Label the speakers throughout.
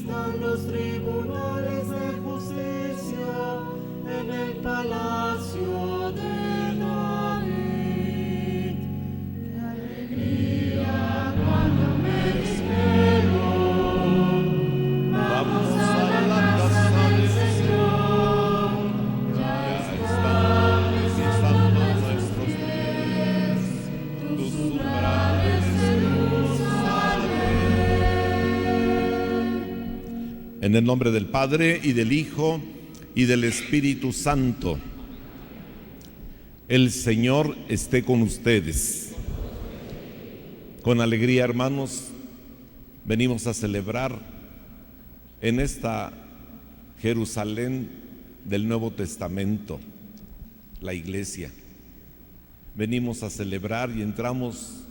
Speaker 1: están los tribunales de justicia en el palacio de David. ¡Qué alegría cuando me despierto! Vamos a la casa del Señor. Ya están pisando nuestros pies tus umbrales, Jerusalén.
Speaker 2: En el nombre del Padre, y del Hijo, y del Espíritu Santo. El Señor esté con ustedes. Con alegría, hermanos, venimos a celebrar en esta Jerusalén del Nuevo Testamento, la iglesia. Venimos a celebrar y entramos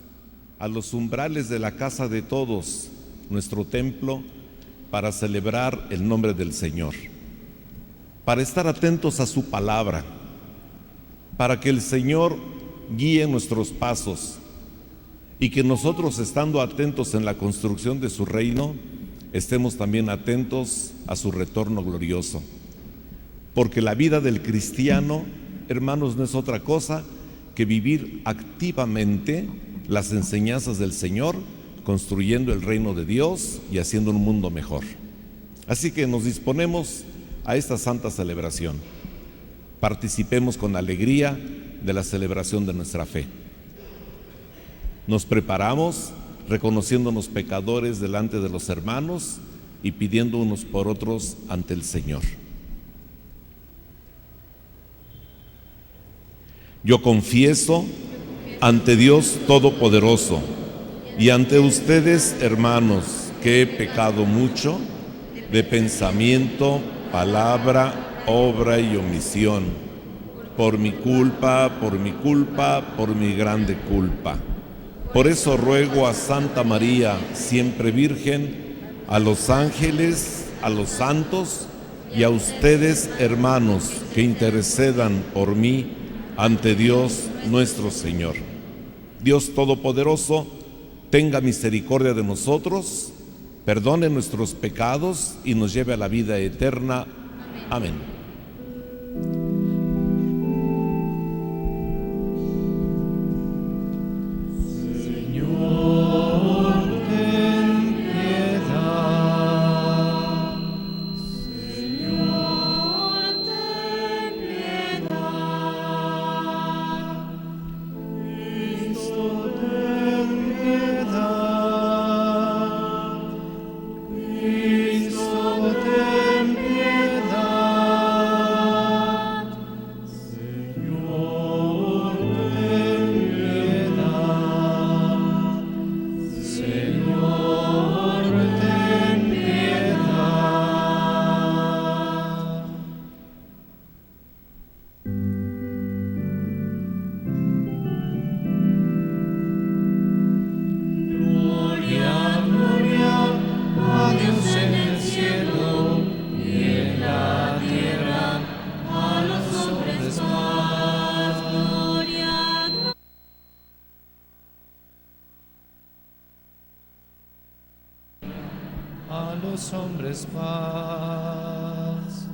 Speaker 2: a los umbrales de la casa de todos, nuestro templo, para celebrar el nombre del Señor, para estar atentos a su palabra, para que el Señor guíe nuestros pasos y que nosotros, estando atentos en la construcción de su reino, estemos también atentos a su retorno glorioso. Porque la vida del cristiano, hermanos, no es otra cosa que vivir activamente las enseñanzas del Señor, construyendo el reino de Dios y haciendo un mundo mejor. Así que nos disponemos a esta santa celebración. Participemos con alegría de la celebración de nuestra fe. Nos preparamos reconociéndonos pecadores delante de los hermanos y pidiendo unos por otros ante el Señor. Yo confieso ante Dios Todopoderoso y ante ustedes, hermanos, que he pecado mucho de pensamiento, palabra, obra y omisión, por mi culpa, por mi grande culpa. Por eso ruego a Santa María, siempre Virgen, a los ángeles, a los santos y a ustedes, hermanos, que intercedan por mí ante Dios nuestro Señor. Dios Todopoderoso, tenga misericordia de nosotros, perdone nuestros pecados y nos lleve a la vida eterna. Amén.
Speaker 3: Hombres paz,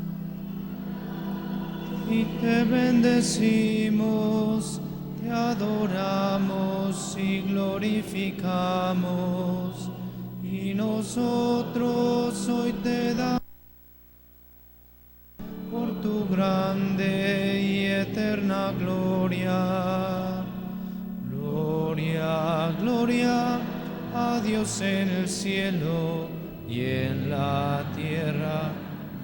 Speaker 3: y te bendecimos, te adoramos y glorificamos, y nosotros hoy te damos por tu grande y eterna gloria. Gloria, gloria a Dios en el cielo y en la tierra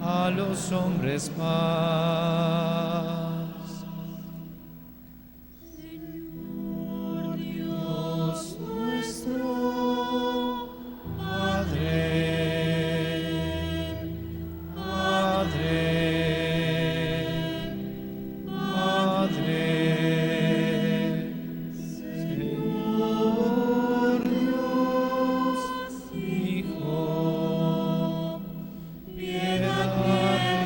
Speaker 3: a los hombres paz. Señor Dios nuestro, Padre, Padre, Padre, Señor Dios, Hijo, piedad,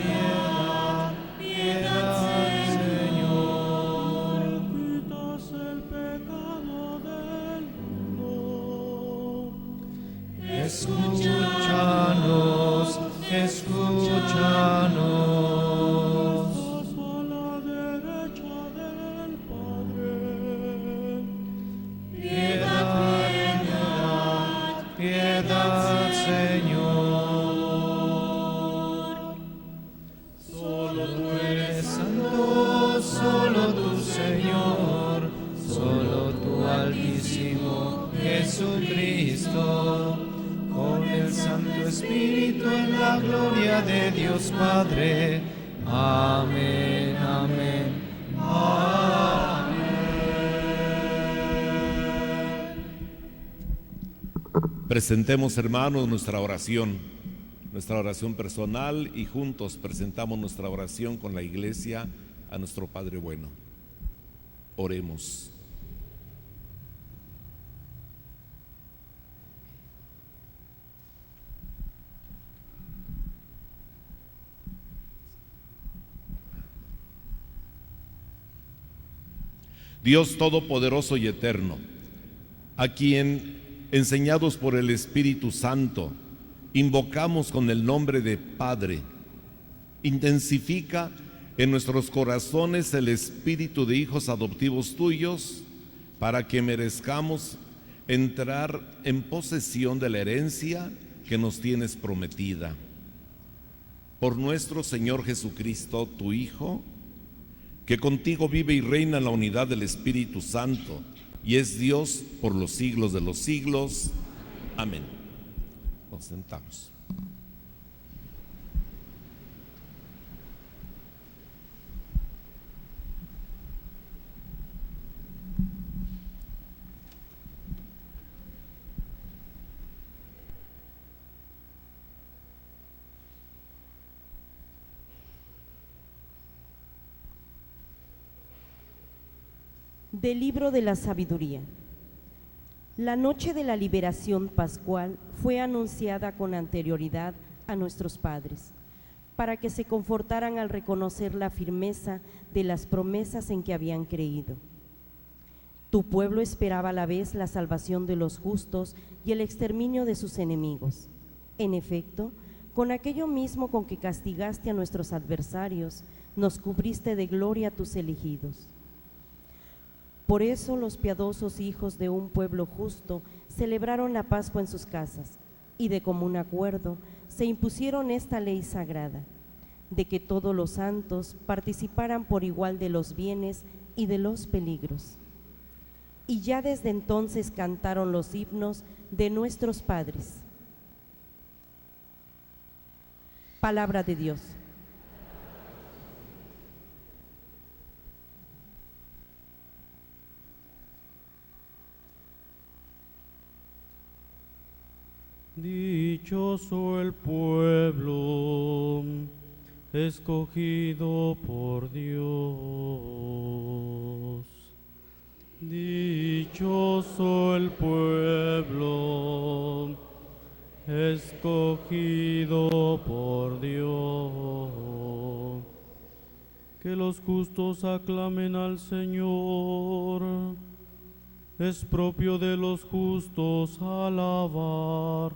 Speaker 3: piedad, piedad Espíritu en la gloria de Dios Padre. Amén, amén, amén.
Speaker 2: Presentemos, hermanos, nuestra oración personal, y juntos presentamos nuestra oración con la Iglesia a nuestro Padre bueno. Oremos. Dios Todopoderoso y Eterno, a quien, enseñados por el Espíritu Santo, invocamos con el nombre de Padre, intensifica en nuestros corazones el espíritu de hijos adoptivos tuyos, para que merezcamos entrar en posesión de la herencia que nos tienes prometida. Por nuestro Señor Jesucristo, tu Hijo, que contigo vive y reina en la unidad del Espíritu Santo, y es Dios por los siglos de los siglos. Amén. Nos sentamos.
Speaker 4: Del libro de la sabiduría. La noche de la liberación pascual fue anunciada con anterioridad a nuestros padres, para que se confortaran al reconocer la firmeza de las promesas en que habían creído. Tu pueblo esperaba a la vez la salvación de los justos y el exterminio de sus enemigos. En efecto, con aquello mismo con que castigaste a nuestros adversarios, nos cubriste de gloria a tus elegidos. Por eso los piadosos hijos de un pueblo justo celebraron la Pascua en sus casas, y de común acuerdo se impusieron esta ley sagrada, de que todos los santos participaran por igual de los bienes y de los peligros. Y ya desde entonces cantaron los himnos de nuestros padres. Palabra de Dios.
Speaker 5: Dichoso el pueblo escogido por Dios. Dichoso el pueblo escogido por Dios. Que los justos aclamen al Señor. Es propio de los justos alabarlo.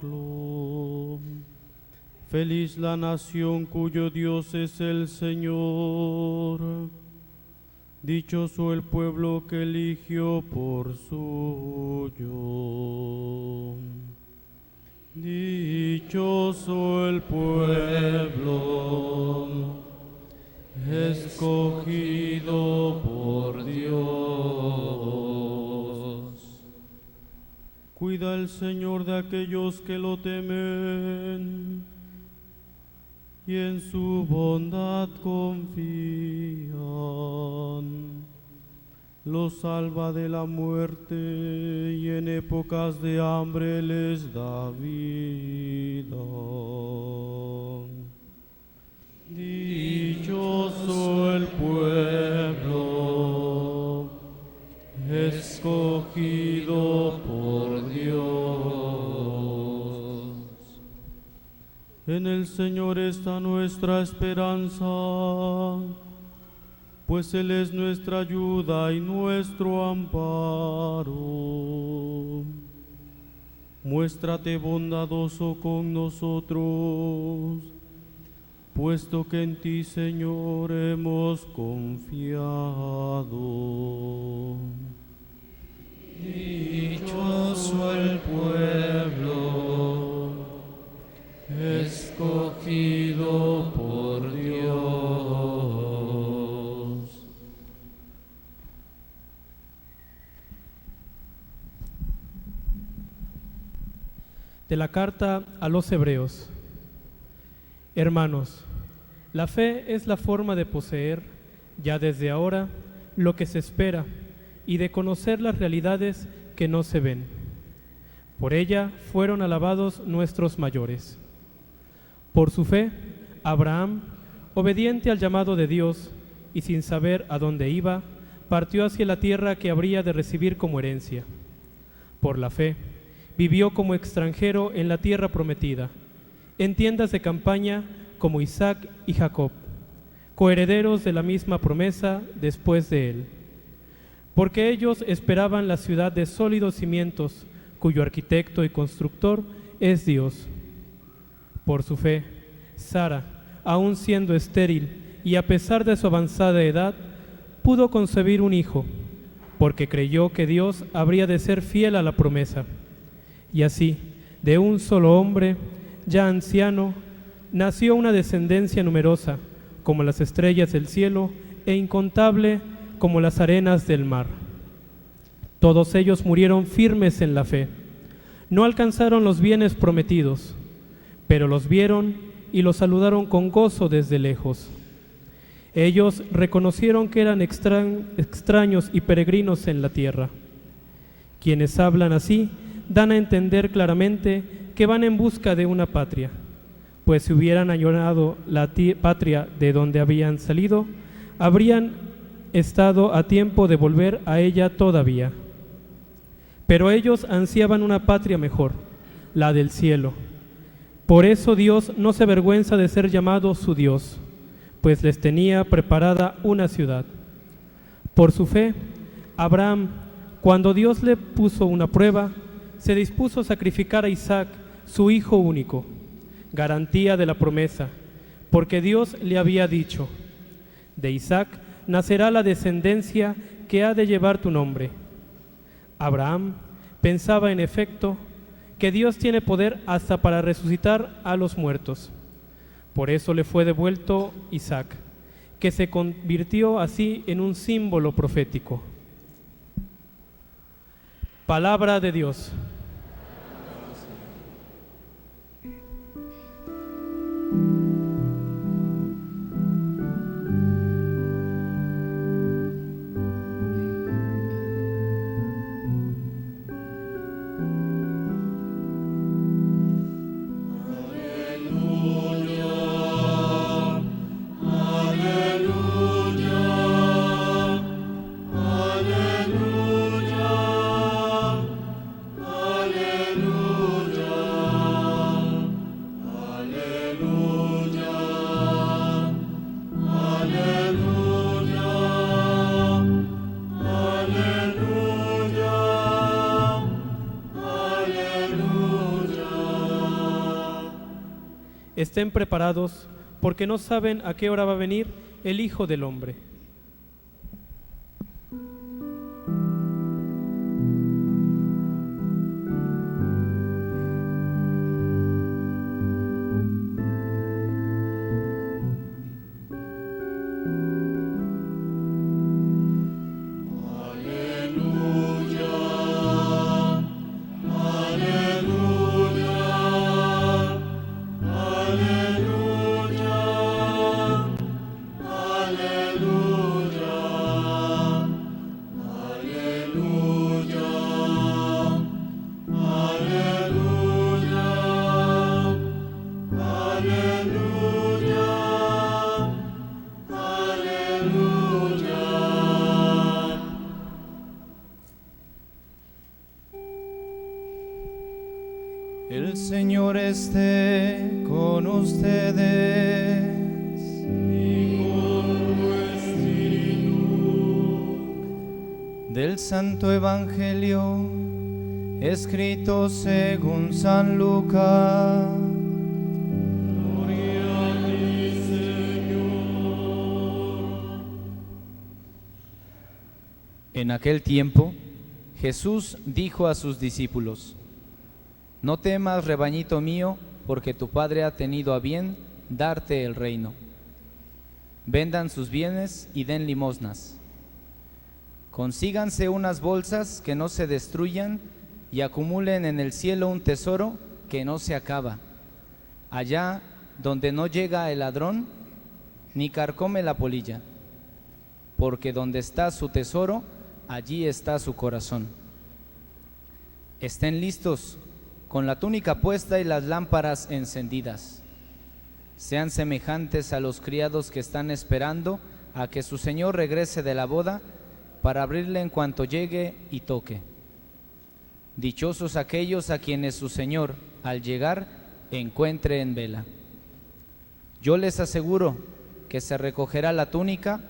Speaker 5: Feliz la nación cuyo Dios es el Señor. Dichoso el pueblo que eligió por suyo. Dichoso el pueblo escogido por Dios. Cuida el Señor de aquellos que lo temen y en su bondad confían. Los salva de la muerte y en épocas de hambre les da vida. Dichoso el pueblo escogido por Dios. En el Señor está nuestra esperanza, pues Él es nuestra ayuda y nuestro amparo. Muéstrate bondadoso con nosotros, puesto que en ti, Señor, hemos confiado.
Speaker 3: Dichoso el pueblo escogido por Dios.
Speaker 6: De la carta a los Hebreos. Hermanos, la fe es la forma de poseer, ya desde ahora, lo que se espera y de conocer las realidades que no se ven. Por ella fueron alabados nuestros mayores. Por su fe, Abraham, obediente al llamado de Dios y sin saber a dónde iba, partió hacia la tierra que habría de recibir como herencia. Por la fe, vivió como extranjero en la tierra prometida, en tiendas de campaña como Isaac y Jacob, coherederos de la misma promesa después de él. Porque ellos esperaban la ciudad de sólidos cimientos, cuyo arquitecto y constructor es Dios. Por su fe, Sara, aun siendo estéril y a pesar de su avanzada edad, pudo concebir un hijo, porque creyó que Dios habría de ser fiel a la promesa. Y así, de un solo hombre, ya anciano, nació una descendencia numerosa, como las estrellas del cielo, e incontable como las arenas del mar. Todos ellos murieron firmes en la fe. No alcanzaron los bienes prometidos, pero los vieron y los saludaron con gozo desde lejos. Ellos reconocieron que eran extraños y peregrinos en la tierra. Quienes hablan así dan a entender claramente que van en busca de una patria, pues si hubieran añorado la patria de donde habían salido, habrían estado a tiempo de volver a ella todavía. Pero ellos ansiaban una patria mejor, la del cielo. Por eso Dios no se avergüenza de ser llamado su Dios, pues les tenía preparada una ciudad. Por su fe, Abraham, cuando Dios le puso una prueba, se dispuso a sacrificar a Isaac, su hijo único, garantía de la promesa, porque Dios le había dicho: de Isaac nacerá la descendencia que ha de llevar tu nombre. Abraham pensaba en efecto que Dios tiene poder hasta para resucitar a los muertos. Por eso le fue devuelto Isaac, que se convirtió así en un símbolo profético. Palabra de Dios. Estén preparados, porque no saben a qué hora va a venir el Hijo del Hombre.
Speaker 3: El Señor esté con ustedes.
Speaker 1: Y con tu espíritu.
Speaker 3: Del Santo Evangelio, escrito según San Lucas.
Speaker 1: Gloria a ti, Señor.
Speaker 7: En aquel tiempo, Jesús dijo a sus discípulos: No temas, rebañito mío, porque tu Padre ha tenido a bien darte el reino. Vendan sus bienes y den limosnas. Consíganse unas bolsas que no se destruyan y acumulen en el cielo un tesoro que no se acaba. Allá donde no llega el ladrón ni carcome la polilla, porque donde está su tesoro, allí está su corazón. Estén listos, con la túnica puesta y las lámparas encendidas. Sean semejantes a los criados que están esperando a que su señor regrese de la boda, para abrirle en cuanto llegue y toque. Dichosos aquellos a quienes su señor, al llegar, encuentre en vela. Yo les aseguro que se recogerá la túnica,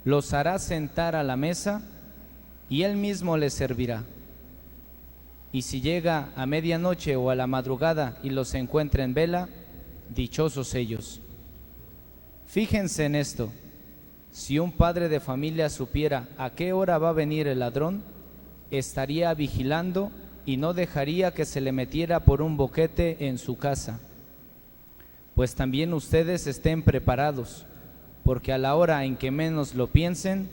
Speaker 7: los hará sentar a la mesa y él mismo les servirá. Y si llega a medianoche o a la madrugada y los encuentra en vela, dichosos ellos. Fíjense en esto: si un padre de familia supiera a qué hora va a venir el ladrón, estaría vigilando y no dejaría que se le metiera por un boquete en su casa. Pues también ustedes estén preparados, porque a la hora en que menos lo piensen,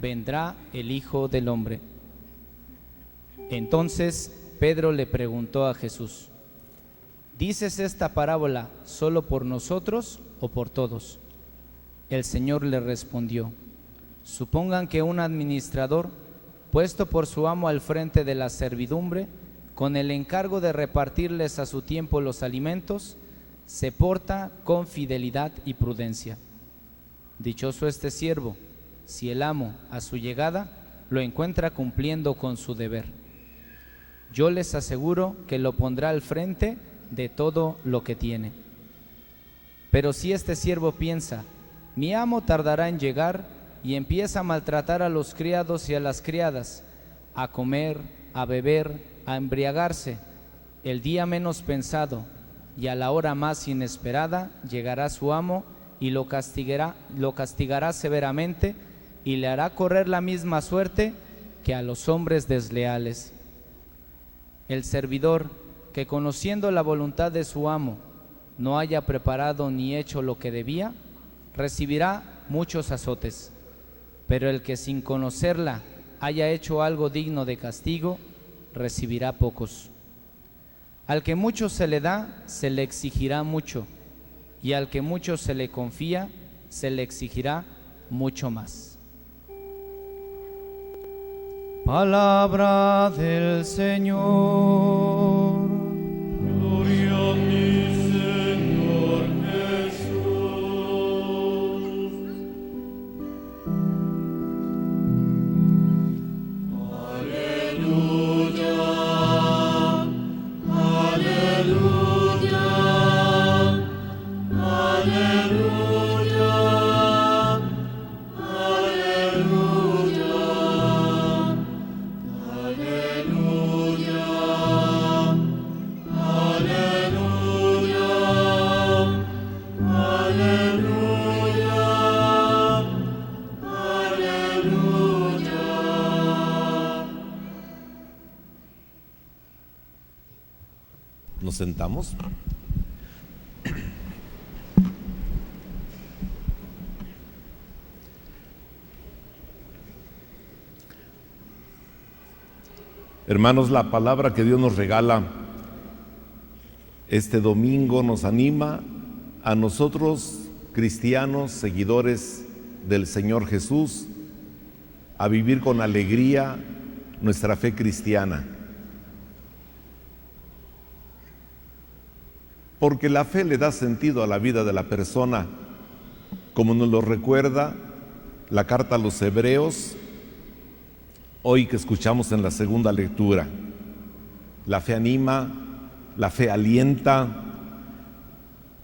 Speaker 7: vendrá el Hijo del Hombre. Entonces Pedro le preguntó a Jesús: ¿dices esta parábola solo por nosotros o por todos? El Señor le respondió: supongan que un administrador, puesto por su amo al frente de la servidumbre, con el encargo de repartirles a su tiempo los alimentos, se porta con fidelidad y prudencia. Dichoso este siervo, si el amo, a su llegada, lo encuentra cumpliendo con su deber. Yo les aseguro que lo pondrá al frente de todo lo que tiene. Pero si este siervo piensa: mi amo tardará en llegar, y empieza a maltratar a los criados y a las criadas, a comer, a beber, a embriagarse, el día menos pensado y a la hora más inesperada llegará su amo y lo castigará severamente, y le hará correr la misma suerte que a los hombres desleales. El servidor que, conociendo la voluntad de su amo, no haya preparado ni hecho lo que debía, recibirá muchos azotes. Pero el que sin conocerla haya hecho algo digno de castigo, recibirá pocos. Al que mucho se le da, se le exigirá mucho, y al que mucho se le confía, se le exigirá mucho más.
Speaker 3: Palabra del Señor.
Speaker 1: Gloria a ti, Señor Jesús. Aleluya, aleluya, aleluya, aleluya, aleluya, aleluya, aleluya.
Speaker 2: Nos sentamos. Hermanos, la palabra que Dios nos regala este domingo nos anima a nosotros, cristianos, seguidores del Señor Jesús, a vivir con alegría nuestra fe cristiana. Porque la fe le da sentido a la vida de la persona, como nos lo recuerda la carta a los Hebreos, hoy que escuchamos en la segunda lectura. La fe anima, la fe alienta,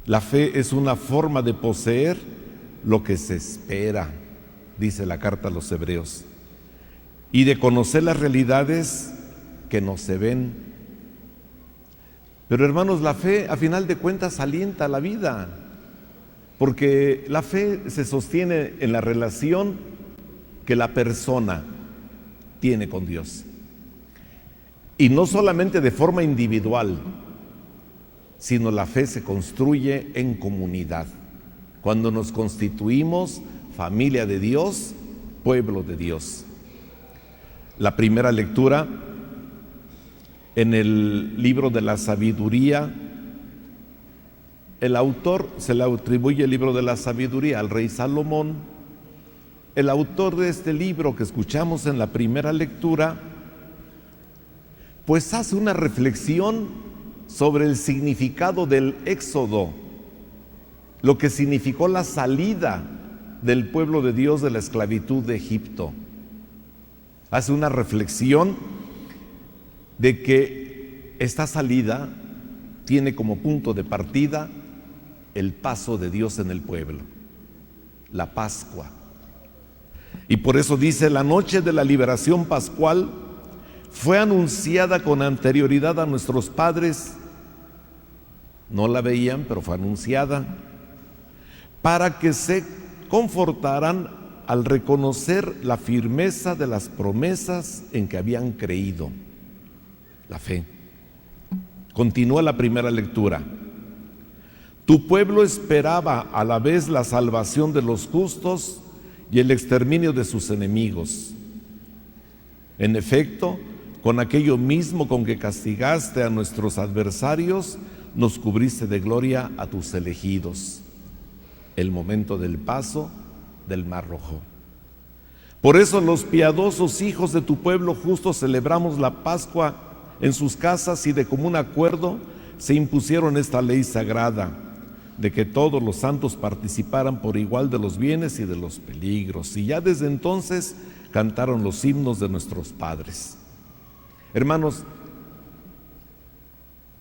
Speaker 2: la fe es una forma de poseer lo que se espera, dice la carta a los Hebreos, y de conocer las realidades que no se ven. Pero hermanos, la fe a final de cuentas alienta la vida, porque la fe se sostiene en la relación que la persona tiene con Dios. Y no solamente de forma individual, sino la fe se construye en comunidad. Cuando nos constituimos familia de Dios, pueblo de Dios. La primera lectura en el libro de la sabiduría El autor se le atribuye el libro de la sabiduría al rey Salomón. El autor de este libro que escuchamos en la primera lectura, pues hace una reflexión sobre el significado del éxodo, lo que significó la salida del pueblo de Dios de la esclavitud de Egipto. Hace una reflexión de que esta salida tiene como punto de partida el paso de Dios en el pueblo, la Pascua. Y por eso dice: la noche de la liberación pascual fue anunciada con anterioridad a nuestros padres. No la veían, pero fue anunciada, para que se confortaran al reconocer la firmeza de las promesas en que habían creído. La fe. Continúa la primera lectura. Tu pueblo esperaba a la vez la salvación de los justos y el exterminio de sus enemigos. En efecto, con aquello mismo con que castigaste a nuestros adversarios, nos cubriste de gloria a tus elegidos. El momento del paso del Mar Rojo. Por eso los piadosos hijos de tu pueblo justo celebramos la Pascua en sus casas, y de común acuerdo se impusieron esta ley sagrada, de que todos los santos participaran por igual de los bienes y de los peligros. Y ya desde entonces cantaron los himnos de nuestros padres. Hermanos,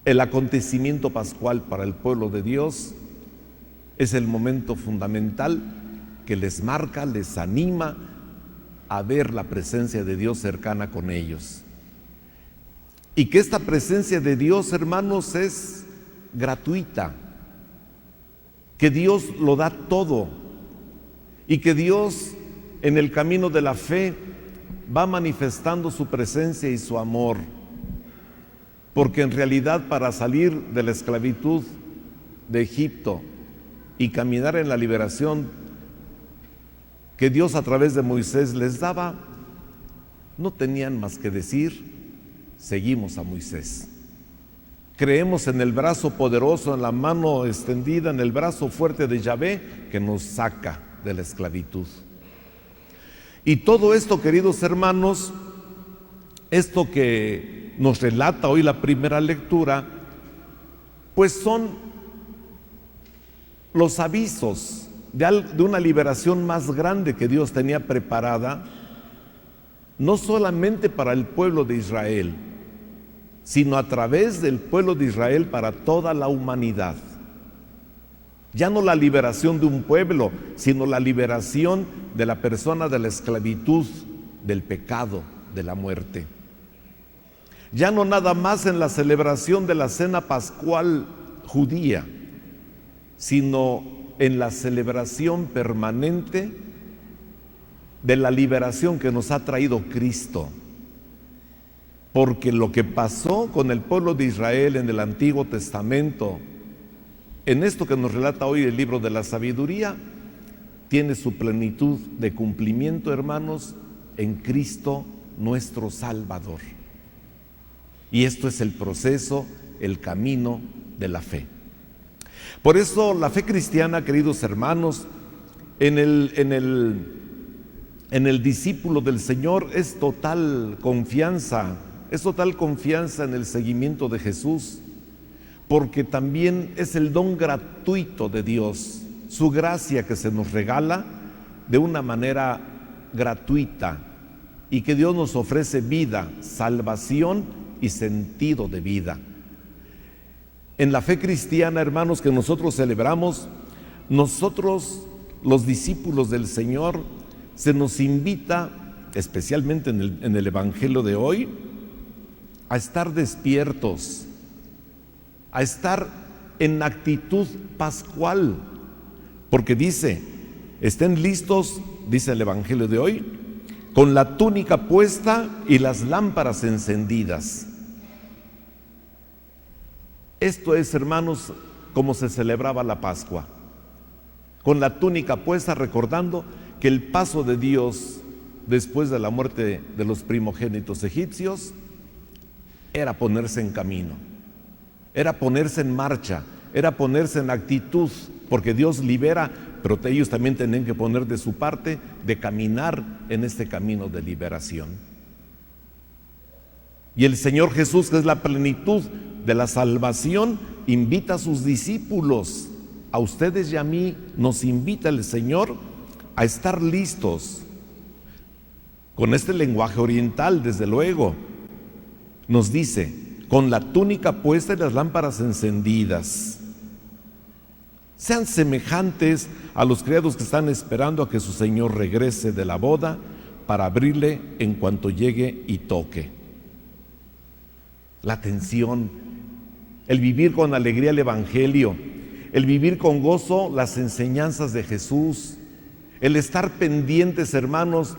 Speaker 2: el acontecimiento pascual para el pueblo de Dios es el momento fundamental que les marca, les anima a ver la presencia de Dios cercana con ellos. Y que esta presencia de Dios, hermanos, es gratuita, que Dios lo da todo, y que Dios en el camino de la fe va manifestando su presencia y su amor, porque en realidad para salir de la esclavitud de Egipto y caminar en la liberación que Dios a través de Moisés les daba, no tenían más que decir: seguimos a Moisés. Creemos en el brazo poderoso, en la mano extendida, en el brazo fuerte de Yahvé que nos saca de la esclavitud. Y todo esto, queridos hermanos, esto que nos relata hoy la primera lectura, pues son los avisos de una liberación más grande que Dios tenía preparada, no solamente para el pueblo de Israel, sino a través del pueblo de Israel para toda la humanidad. Ya no la liberación de un pueblo, sino la liberación de la persona de la esclavitud, del pecado, de la muerte. Ya no nada más en la celebración de la cena pascual judía, sino en la celebración permanente de la liberación que nos ha traído Cristo. Porque lo que pasó con el pueblo de Israel en el Antiguo Testamento, en esto que nos relata hoy el libro de la sabiduría, tiene su plenitud de cumplimiento, hermanos, en Cristo nuestro Salvador. Y esto es el proceso, el camino de la fe. Por eso la fe cristiana, queridos hermanos, en el discípulo del Señor es total confianza en el seguimiento de Jesús, porque también es el don gratuito de Dios, su gracia que se nos regala de una manera gratuita, y que Dios nos ofrece vida, salvación y sentido de vida. En la fe cristiana, hermanos, que nosotros celebramos, nosotros, los discípulos del Señor, se nos invita, especialmente en el Evangelio de hoy, a estar despiertos, a estar en actitud pascual, porque dice: estén listos, dice el Evangelio de hoy, con la túnica puesta y las lámparas encendidas. Esto es, hermanos, como se celebraba la Pascua, con la túnica puesta, recordando que el paso de Dios después de la muerte de los primogénitos egipcios era ponerse en camino, era ponerse en marcha, era ponerse en actitud, porque Dios libera, pero ellos también tenían que poner de su parte, de caminar en este camino de liberación. Y el Señor Jesús, que es la plenitud de la salvación, invita a sus discípulos, a ustedes y a mí, nos invita el Señor a estar listos. Con este lenguaje oriental, desde luego, nos dice, con la túnica puesta y las lámparas encendidas. Sean semejantes a los criados que están esperando a que su Señor regrese de la boda para abrirle en cuanto llegue y toque. La atención, el vivir con alegría el Evangelio, el vivir con gozo las enseñanzas de Jesús, el estar pendientes, hermanos,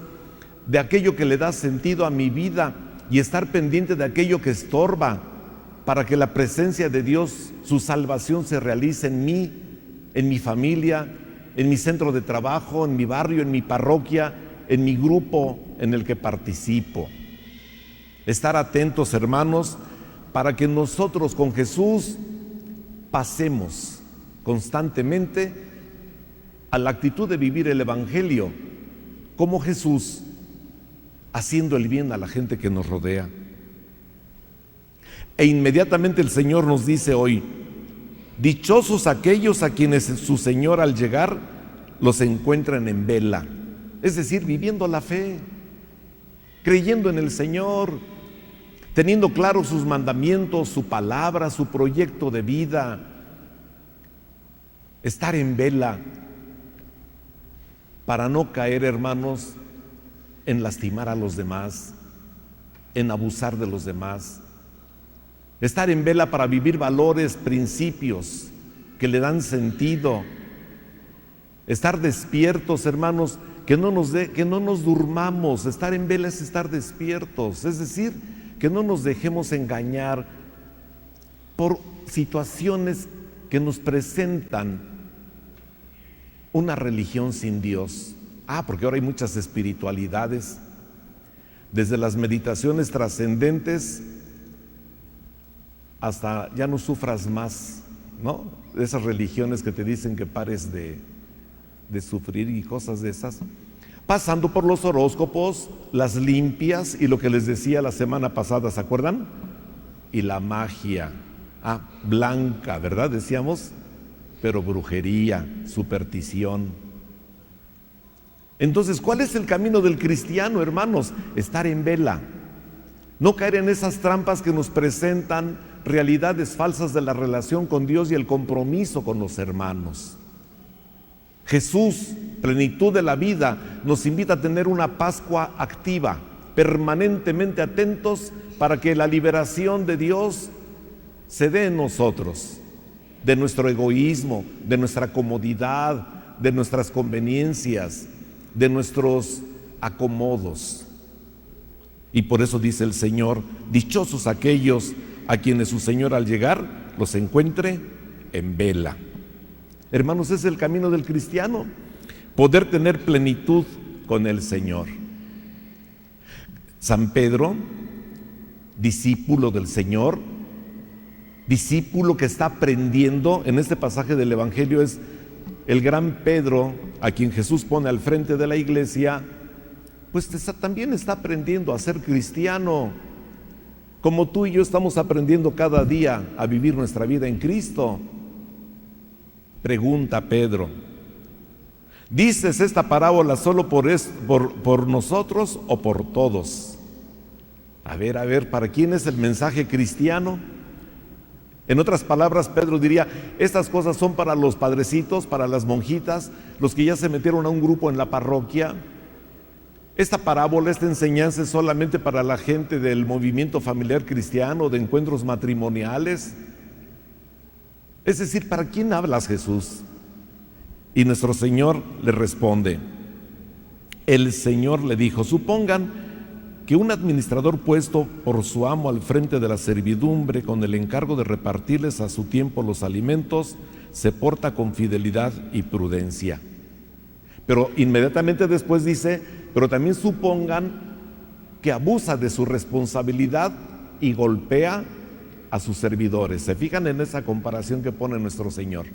Speaker 2: de aquello que le da sentido a mi vida y estar pendiente de aquello que estorba para que la presencia de Dios, su salvación se realice en mí, en mi familia, en mi centro de trabajo, en mi barrio, en mi parroquia, en mi grupo en el que participo. Estar atentos, hermanos, para que nosotros con Jesús pasemos constantemente a la actitud de vivir el Evangelio como Jesús, haciendo el bien a la gente que nos rodea. E inmediatamente el Señor nos dice hoy, dichosos aquellos a quienes su Señor al llegar los encuentran en vela, es decir, viviendo la fe, creyendo en el Señor, teniendo claros sus mandamientos, su palabra, su proyecto de vida. Estar en vela para no caer, hermanos, en lastimar a los demás, en abusar de los demás. Estar en vela para vivir valores, principios que le dan sentido. Estar despiertos, hermanos, que no nos durmamos. Estar en vela es estar despiertos, es decir, que no nos dejemos engañar por situaciones que nos presentan una religión sin Dios. Porque ahora hay muchas espiritualidades, desde las meditaciones trascendentes hasta ya no sufras más, ¿no? Esas religiones que te dicen que pares de sufrir y cosas de esas, pasando por los horóscopos, las limpias y lo que les decía la semana pasada, ¿se acuerdan? Y la magia, blanca, ¿verdad? Decíamos, pero brujería, superstición. Entonces, ¿cuál es el camino del cristiano, hermanos? Estar en vela, no caer en esas trampas que nos presentan realidades falsas de la relación con Dios y el compromiso con los hermanos. Jesús, plenitud de la vida, nos invita a tener una Pascua activa, permanentemente atentos para que la liberación de Dios se dé en nosotros, de nuestro egoísmo, de nuestra comodidad, de nuestras conveniencias, de nuestros acomodos. Y por eso dice el Señor, dichosos aquellos a quienes su Señor al llegar los encuentre en vela. Hermanos, es el camino del cristiano, poder tener plenitud con el Señor. San Pedro, discípulo del Señor, discípulo que está aprendiendo, en este pasaje del Evangelio es el gran Pedro, a quien Jesús pone al frente de la iglesia, pues también está aprendiendo a ser cristiano, como tú y yo estamos aprendiendo cada día a vivir nuestra vida en Cristo. Pregunta Pedro, ¿dices esta parábola solo por nosotros o por todos? A ver, ¿para quién es el mensaje cristiano? En otras palabras, Pedro diría, estas cosas son para los padrecitos, para las monjitas, los que ya se metieron a un grupo en la parroquia. Esta parábola, esta enseñanza es solamente para la gente del movimiento familiar cristiano, de encuentros matrimoniales. Es decir, ¿para quién hablas, Jesús? Y nuestro Señor le responde, el Señor le dijo, supongan que un administrador puesto por su amo al frente de la servidumbre con el encargo de repartirles a su tiempo los alimentos, se porta con fidelidad y prudencia. Pero inmediatamente después dice, pero también supongan que abusa de su responsabilidad y golpea a sus servidores. ¿Se fijan en esa comparación que pone nuestro Señor?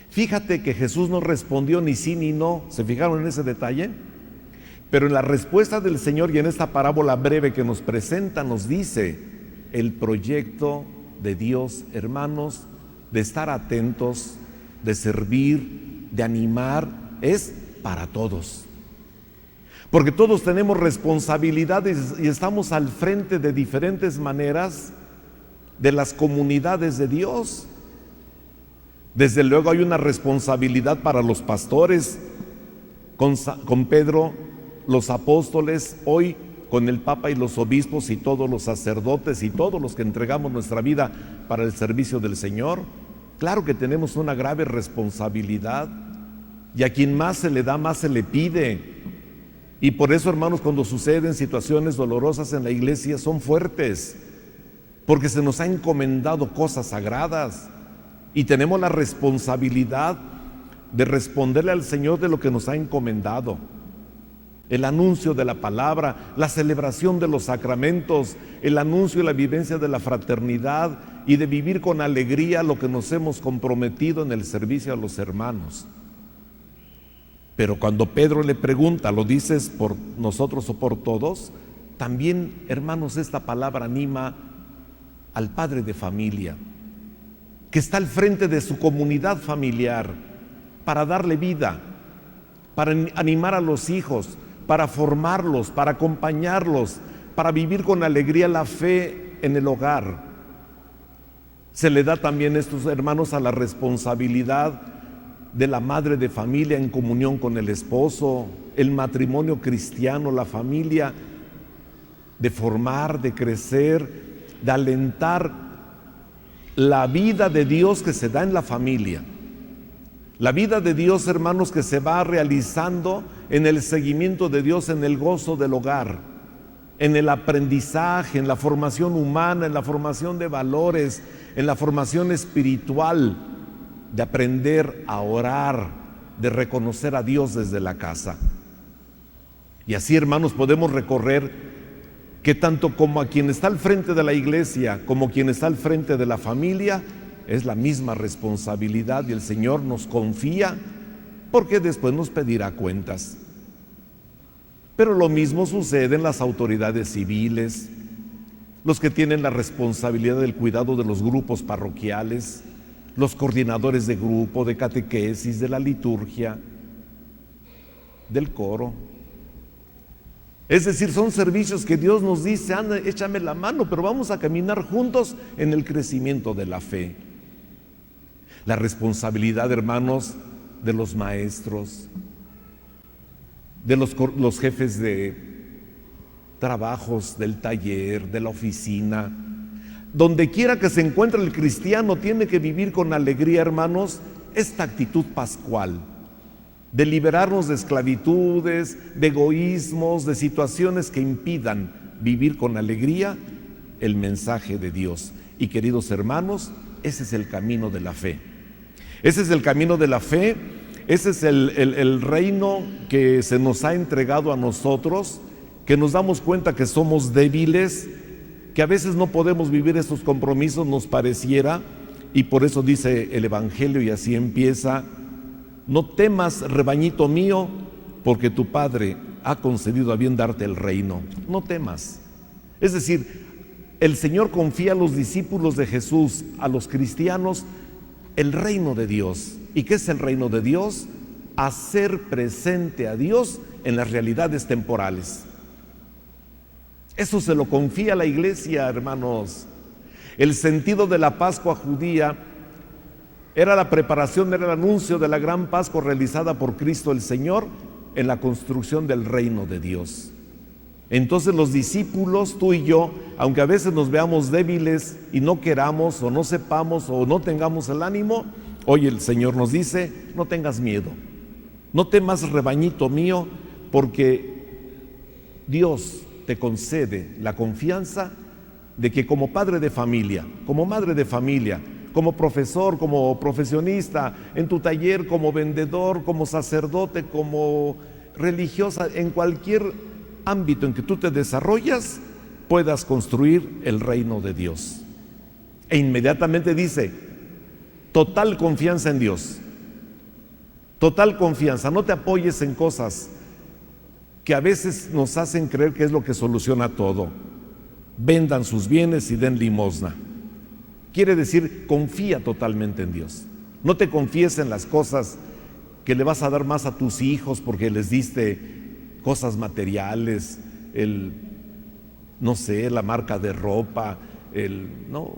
Speaker 2: Fíjate que Jesús no respondió ni sí ni no. ¿Se fijaron en ese detalle? Pero en la respuesta del Señor y en esta parábola breve que nos presenta, nos dice el proyecto de Dios, hermanos, de estar atentos, de servir, de animar, es para todos. Porque todos tenemos responsabilidades y estamos al frente de diferentes maneras de las comunidades de Dios. Desde luego hay una responsabilidad para los pastores, con Pedro, los apóstoles, hoy con el Papa y los obispos y todos los sacerdotes y todos los que entregamos nuestra vida para el servicio del Señor. Claro que tenemos una grave responsabilidad, y a quien más se le da, más se le pide. Y por eso, hermanos, cuando suceden situaciones dolorosas en la iglesia, son fuertes, porque se nos ha encomendado cosas sagradas y tenemos la responsabilidad de responderle al Señor de lo que nos ha encomendado. El anuncio de la palabra, la celebración de los sacramentos, el anuncio y la vivencia de la fraternidad y de vivir con alegría lo que nos hemos comprometido en el servicio a los hermanos. Pero cuando Pedro le pregunta, ¿lo dices por nosotros o por todos? También, hermanos, esta palabra anima al padre de familia, que está al frente de su comunidad familiar, para darle vida, para animar a los hijos, para formarlos, para acompañarlos, para vivir con alegría la fe en el hogar. Se le da también, estos hermanos, a la responsabilidad de la madre de familia en comunión con el esposo, el matrimonio cristiano, la familia, de formar, de crecer, de alentar la vida de Dios que se da en la familia. La vida de Dios, hermanos, que se va realizando en el seguimiento de Dios, en el gozo del hogar, en el aprendizaje, en la formación humana, en la formación de valores, en la formación espiritual, de aprender a orar, de reconocer a Dios desde la casa. Y así, hermanos, podemos recorrer que tanto como a quien está al frente de la iglesia, como quien está al frente de la familia, es la misma responsabilidad, y el Señor nos confía, porque después nos pedirá cuentas. Pero lo mismo sucede en las autoridades civiles, los que tienen la responsabilidad del cuidado de los grupos parroquiales, los coordinadores de grupo, de catequesis, de la liturgia, del coro. Es decir, son servicios que Dios nos dice, anda, échame la mano, pero vamos a caminar juntos en el crecimiento de la fe. La responsabilidad, hermanos, de los maestros, de los jefes de trabajos, del taller, de la oficina. Donde quiera que se encuentre el cristiano, tiene que vivir con alegría, hermanos, esta actitud pascual, de liberarnos de esclavitudes, de egoísmos, de situaciones que impidan vivir con alegría el mensaje de Dios. Y queridos hermanos, ese es el camino de la fe. Ese es el camino de la fe, ese es el reino que se nos ha entregado a nosotros, que nos damos cuenta que somos débiles, que a veces no podemos vivir estos compromisos, nos pareciera, y por eso dice el Evangelio, y así empieza: no temas, rebañito mío, porque tu Padre ha concedido a bien darte el reino. No temas. Es decir, el Señor confía a los discípulos de Jesús, a los cristianos, el reino de Dios. ¿Y qué es el reino de Dios? Hacer presente a Dios en las realidades temporales. Eso se lo confía a la iglesia, hermanos. El sentido de la Pascua judía era la preparación, era el anuncio de la gran Pascua realizada por Cristo el Señor en la construcción del reino de Dios. Entonces los discípulos, tú y yo, aunque a veces nos veamos débiles y no queramos o no sepamos o no tengamos el ánimo, hoy el Señor nos dice: no tengas miedo, no temas, rebañito mío, porque Dios te concede la confianza de que como padre de familia, como madre de familia, como profesor, como profesionista, en tu taller, como vendedor, como sacerdote, como religiosa, en cualquier ámbito en que tú te desarrollas, puedas construir el reino de Dios. E inmediatamente dice, total confianza en Dios. Total confianza. No te apoyes en cosas que a veces nos hacen creer que es lo que soluciona todo. Vendan sus bienes y den limosna. Quiere decir, confía totalmente en Dios. No te confíes en las cosas que le vas a dar más a tus hijos porque les diste cosas materiales, no sé, la marca de ropa, no.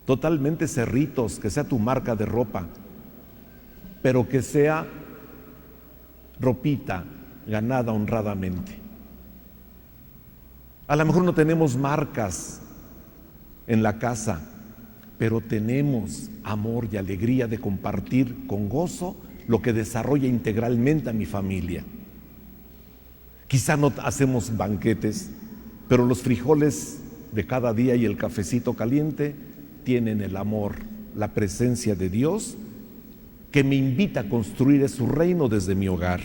Speaker 2: Totalmente cerritos, que sea tu marca de ropa, pero que sea ropita ganada honradamente. A lo mejor no tenemos marcas en la casa, pero tenemos amor y alegría de compartir con gozo lo que desarrolla integralmente a mi familia. Quizá no hacemos banquetes, pero los frijoles de cada día y el cafecito caliente tienen el amor, la presencia de Dios que me invita a construir su reino desde mi hogar.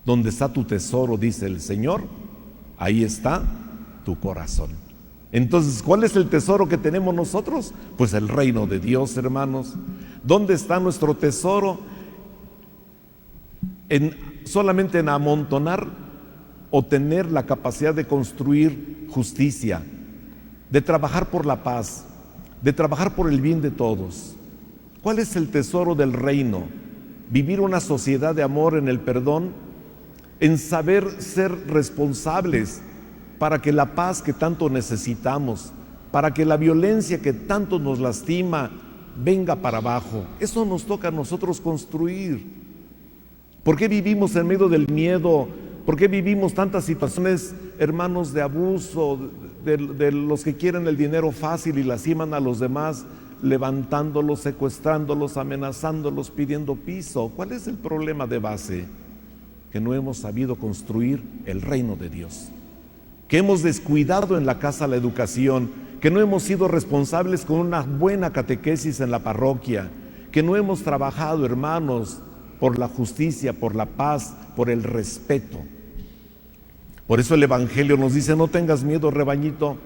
Speaker 2: Donde está tu tesoro, dice el Señor, ahí está tu corazón. Entonces, ¿cuál es el tesoro que tenemos nosotros? Pues el reino de Dios, hermanos. ¿Dónde está nuestro tesoro? Solamente en amontonar o tener la capacidad de construir justicia, de trabajar por la paz, de trabajar por el bien de todos. ¿Cuál es el tesoro del reino? Vivir una sociedad de amor en el perdón, en saber ser responsables para que la paz que tanto necesitamos, para que la violencia que tanto nos lastima venga para abajo. Eso nos toca a nosotros construir. ¿Por qué vivimos en medio del miedo? ¿Por qué vivimos tantas situaciones, hermanos, de abuso, de los que quieren el dinero fácil y lastiman a los demás, levantándolos, secuestrándolos, amenazándolos, pidiendo piso? ¿Cuál es el problema de base? Que no hemos sabido construir el reino de Dios, que hemos descuidado en la casa la educación, que no hemos sido responsables con una buena catequesis en la parroquia, que no hemos trabajado, hermanos, por la justicia, por la paz, por el respeto. Por eso el Evangelio nos dice, no tengas miedo, rebañito,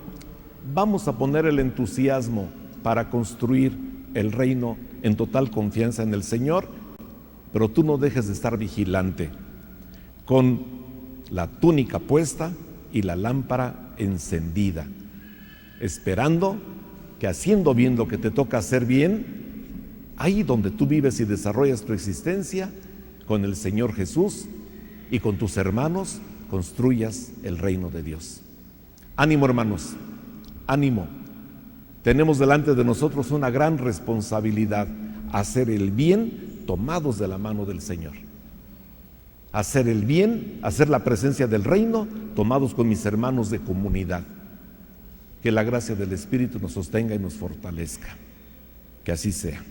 Speaker 2: vamos a poner el entusiasmo para construir el reino en total confianza en el Señor, pero tú no dejes de estar vigilante, con la túnica puesta y la lámpara encendida, esperando que haciendo bien lo que te toca hacer bien, ahí donde tú vives y desarrollas tu existencia, con el Señor Jesús y con tus hermanos, construyas el reino de Dios. Ánimo, hermanos, ánimo. Tenemos delante de nosotros una gran responsabilidad, hacer el bien tomados de la mano del Señor. Hacer el bien, hacer la presencia del reino, tomados con mis hermanos de comunidad. Que la gracia del Espíritu nos sostenga y nos fortalezca. Que así sea.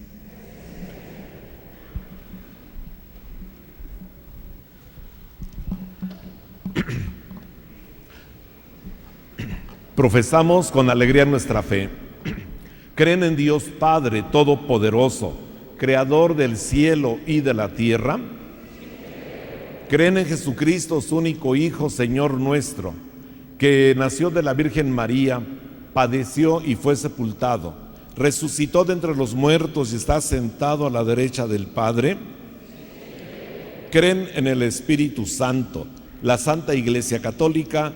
Speaker 2: Profesamos con alegría nuestra fe. ¿Creen en Dios Padre Todopoderoso, Creador del cielo y de la tierra? ¿Creen en Jesucristo, su único Hijo, Señor nuestro, que nació de la Virgen María, padeció y fue sepultado, resucitó de entre los muertos y está sentado a la derecha del Padre? ¿Creen en el Espíritu Santo, la Santa Iglesia Católica,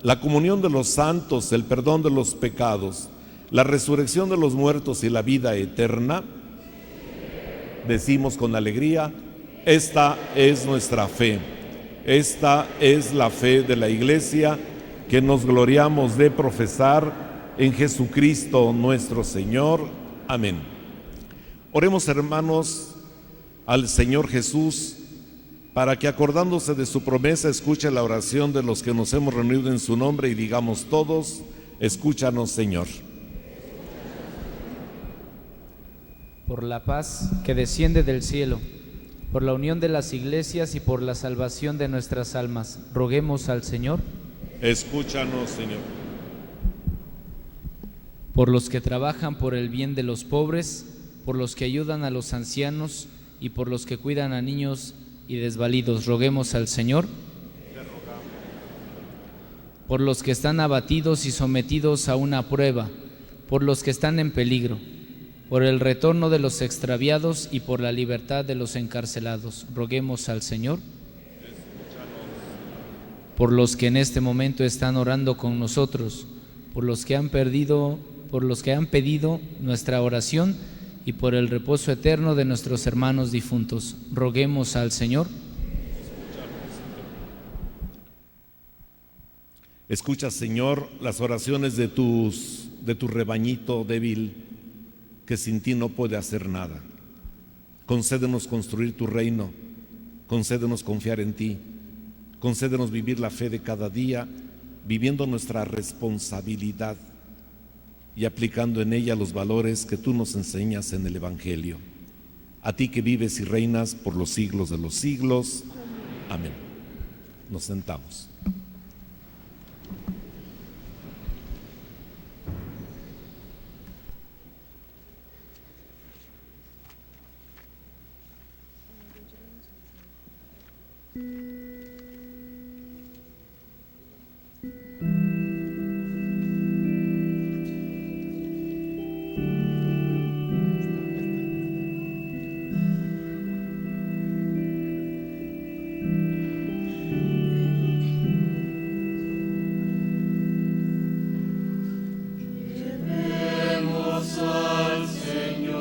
Speaker 2: la comunión de los santos, el perdón de los pecados, la resurrección de los muertos y la vida eterna? Decimos con alegría, esta es nuestra fe, esta es la fe de la Iglesia que nos gloriamos de profesar en Jesucristo nuestro Señor. Amén. Oremos, hermanos, al Señor Jesús, para que acordándose de su promesa escuche la oración de los que nos hemos reunido en su nombre y digamos todos, escúchanos, Señor.
Speaker 7: Por la paz que desciende del cielo, por la unión de las iglesias y por la salvación de nuestras almas, roguemos al Señor.
Speaker 2: Escúchanos, Señor.
Speaker 7: Por los que trabajan por el bien de los pobres, por los que ayudan a los ancianos y por los que cuidan a niños y desvalidos, roguemos al Señor. por los que están abatidos y sometidos a una prueba, por los que están en peligro, por el retorno de los extraviados y por la libertad de los encarcelados. Roguemos al Señor. Por los que en este momento están orando con nosotros, por los que han pedido nuestra oración y por el reposo eterno de nuestros hermanos difuntos. Roguemos al Señor.
Speaker 2: Escucha, Señor, las oraciones de tu rebañito débil, que sin ti no puede hacer nada. Concédenos construir tu reino, concédenos confiar en ti, concédenos vivir la fe de cada día, viviendo nuestra responsabilidad y aplicando en ella los valores que tú nos enseñas en el Evangelio. A ti que vives y reinas por los siglos de los siglos. Amén. Nos sentamos.
Speaker 1: Llevemos al Señor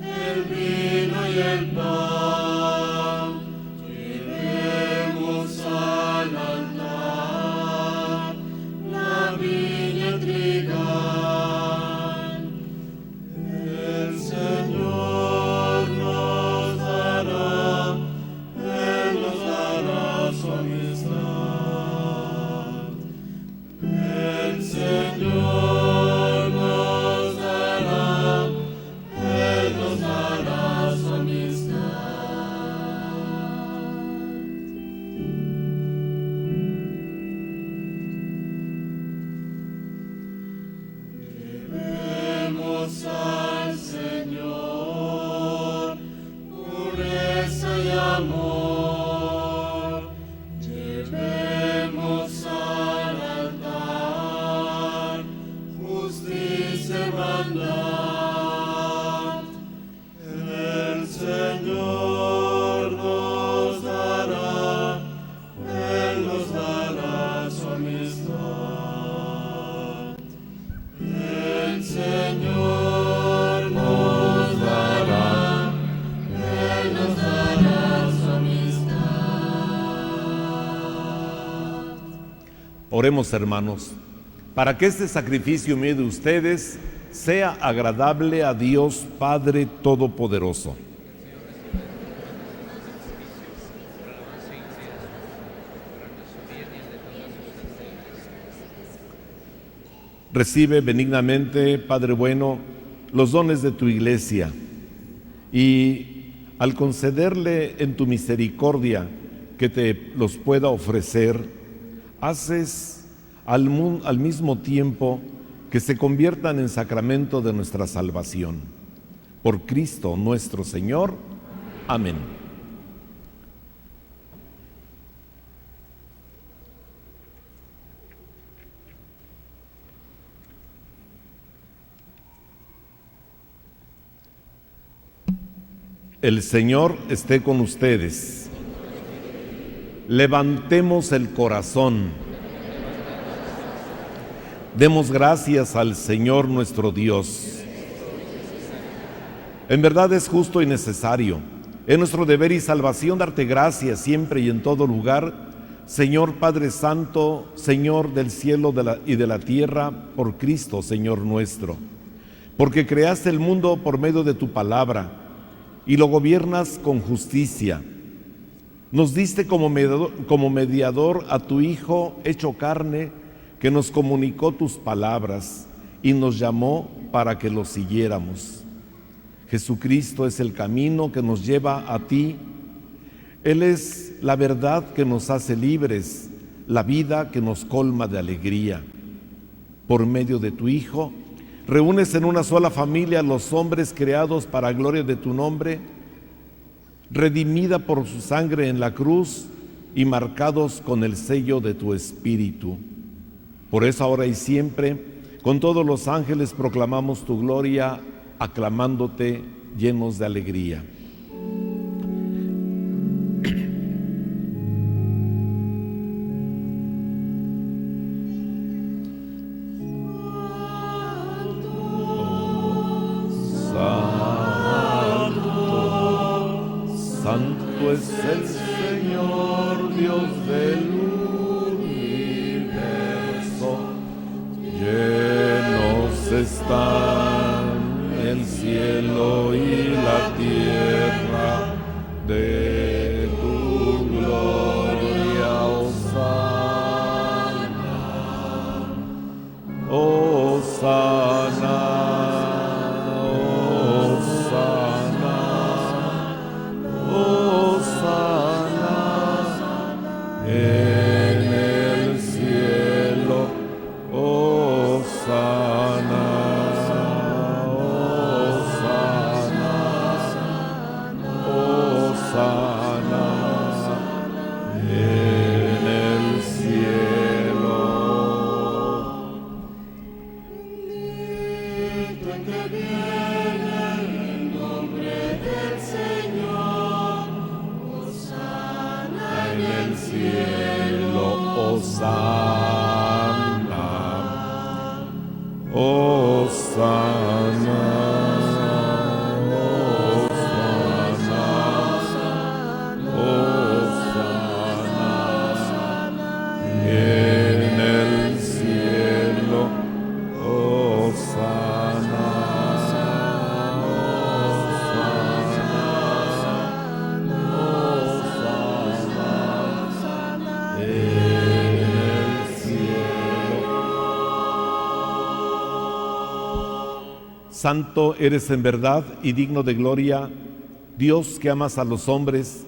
Speaker 1: el vino y el pan, llevemos al altar la viña trigal. El Señor nos dará su amistad. El Señor nos dará su amistad. Llevemos al Señor pureza y amor. Llevemos al altar justicia y hermandad. El Señor nos dará su amistad. El Señor nos dará su amistad.
Speaker 2: Oremos, hermanos, para que este sacrificio mío de ustedes sea agradable a Dios Padre Todopoderoso. Recibe benignamente, Padre bueno, los dones de tu Iglesia y al concederle en tu misericordia que te los pueda ofrecer, haces al mismo tiempo que se conviertan en sacramento de nuestra salvación. Por Cristo nuestro Señor. Amén. El Señor esté con ustedes. Levantemos el corazón. Demos gracias al Señor nuestro Dios. En verdad es justo y necesario. Es nuestro deber y salvación darte gracias siempre y en todo lugar, Señor Padre Santo, Señor del cielo y de la tierra, por Cristo, Señor nuestro. Porque creaste el mundo por medio de tu palabra y lo gobiernas con justicia. Nos diste como mediador a tu Hijo hecho carne, que nos comunicó tus palabras y nos llamó para que lo siguiéramos. Jesucristo es el camino que nos lleva a ti. Él es la verdad que nos hace libres, la vida que nos colma de alegría. Por medio de tu Hijo, reúnes en una sola familia a los hombres creados para gloria de tu nombre, redimida por su sangre en la cruz, y marcados con el sello de tu Espíritu. Por eso ahora y siempre, con todos los ángeles proclamamos tu gloria, aclamándote llenos de alegría. Santo es el Señor, Dios del universo. Llenos están el cielo y la tierra de tu gloria. Hosana, Hosana. Santo eres en verdad y digno de gloria, Dios que amas a los hombres,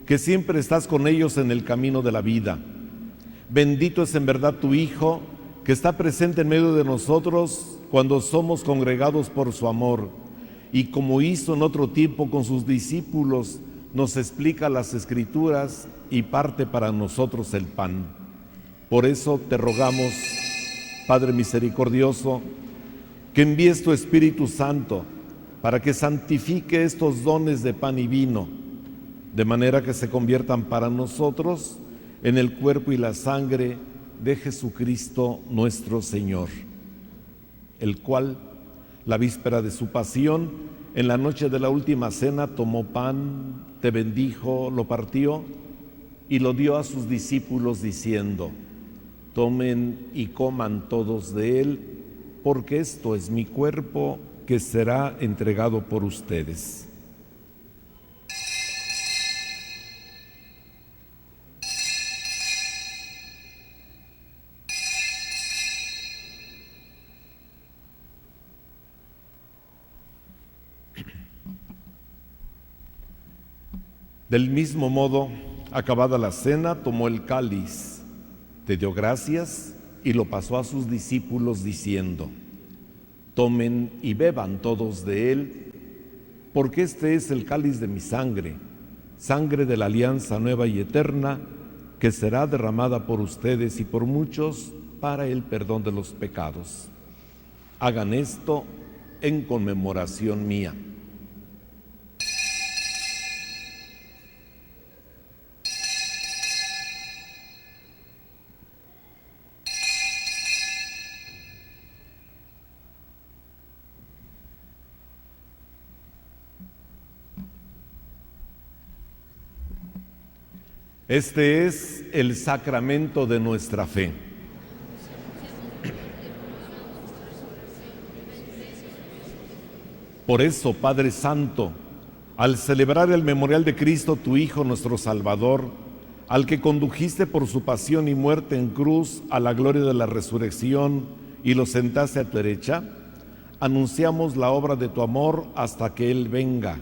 Speaker 2: que siempre estás con ellos en el camino de la vida. Bendito es en verdad tu Hijo, que está presente en medio de nosotros cuando somos congregados por su amor, y como hizo en otro tiempo con sus discípulos, nos explica las Escrituras y parte para nosotros el pan. Por eso te rogamos, Padre misericordioso, que envíes tu Espíritu Santo para que santifique estos dones de pan y vino, de manera que se conviertan para nosotros en el cuerpo y la sangre de Jesucristo nuestro Señor, el cual, la víspera de su pasión, en la noche de la última cena, tomó pan, te bendijo, lo partió y lo dio a sus discípulos diciendo: tomen y coman todos de él, porque esto es mi cuerpo que será entregado por ustedes. Del mismo modo, acabada la cena, tomó el cáliz, te dio gracias y lo pasó a sus discípulos diciendo: tomen y beban todos de él, porque este es el cáliz de mi sangre, sangre de la alianza nueva y eterna, que será derramada por ustedes y por muchos para el perdón de los pecados. Hagan esto en conmemoración mía. Este es el sacramento de nuestra fe. Por eso, Padre Santo, al celebrar el memorial de Cristo, tu Hijo, nuestro Salvador, al que condujiste por su pasión y muerte en cruz a la gloria de la resurrección y lo sentaste a tu derecha, anunciamos la obra de tu amor hasta que Él venga,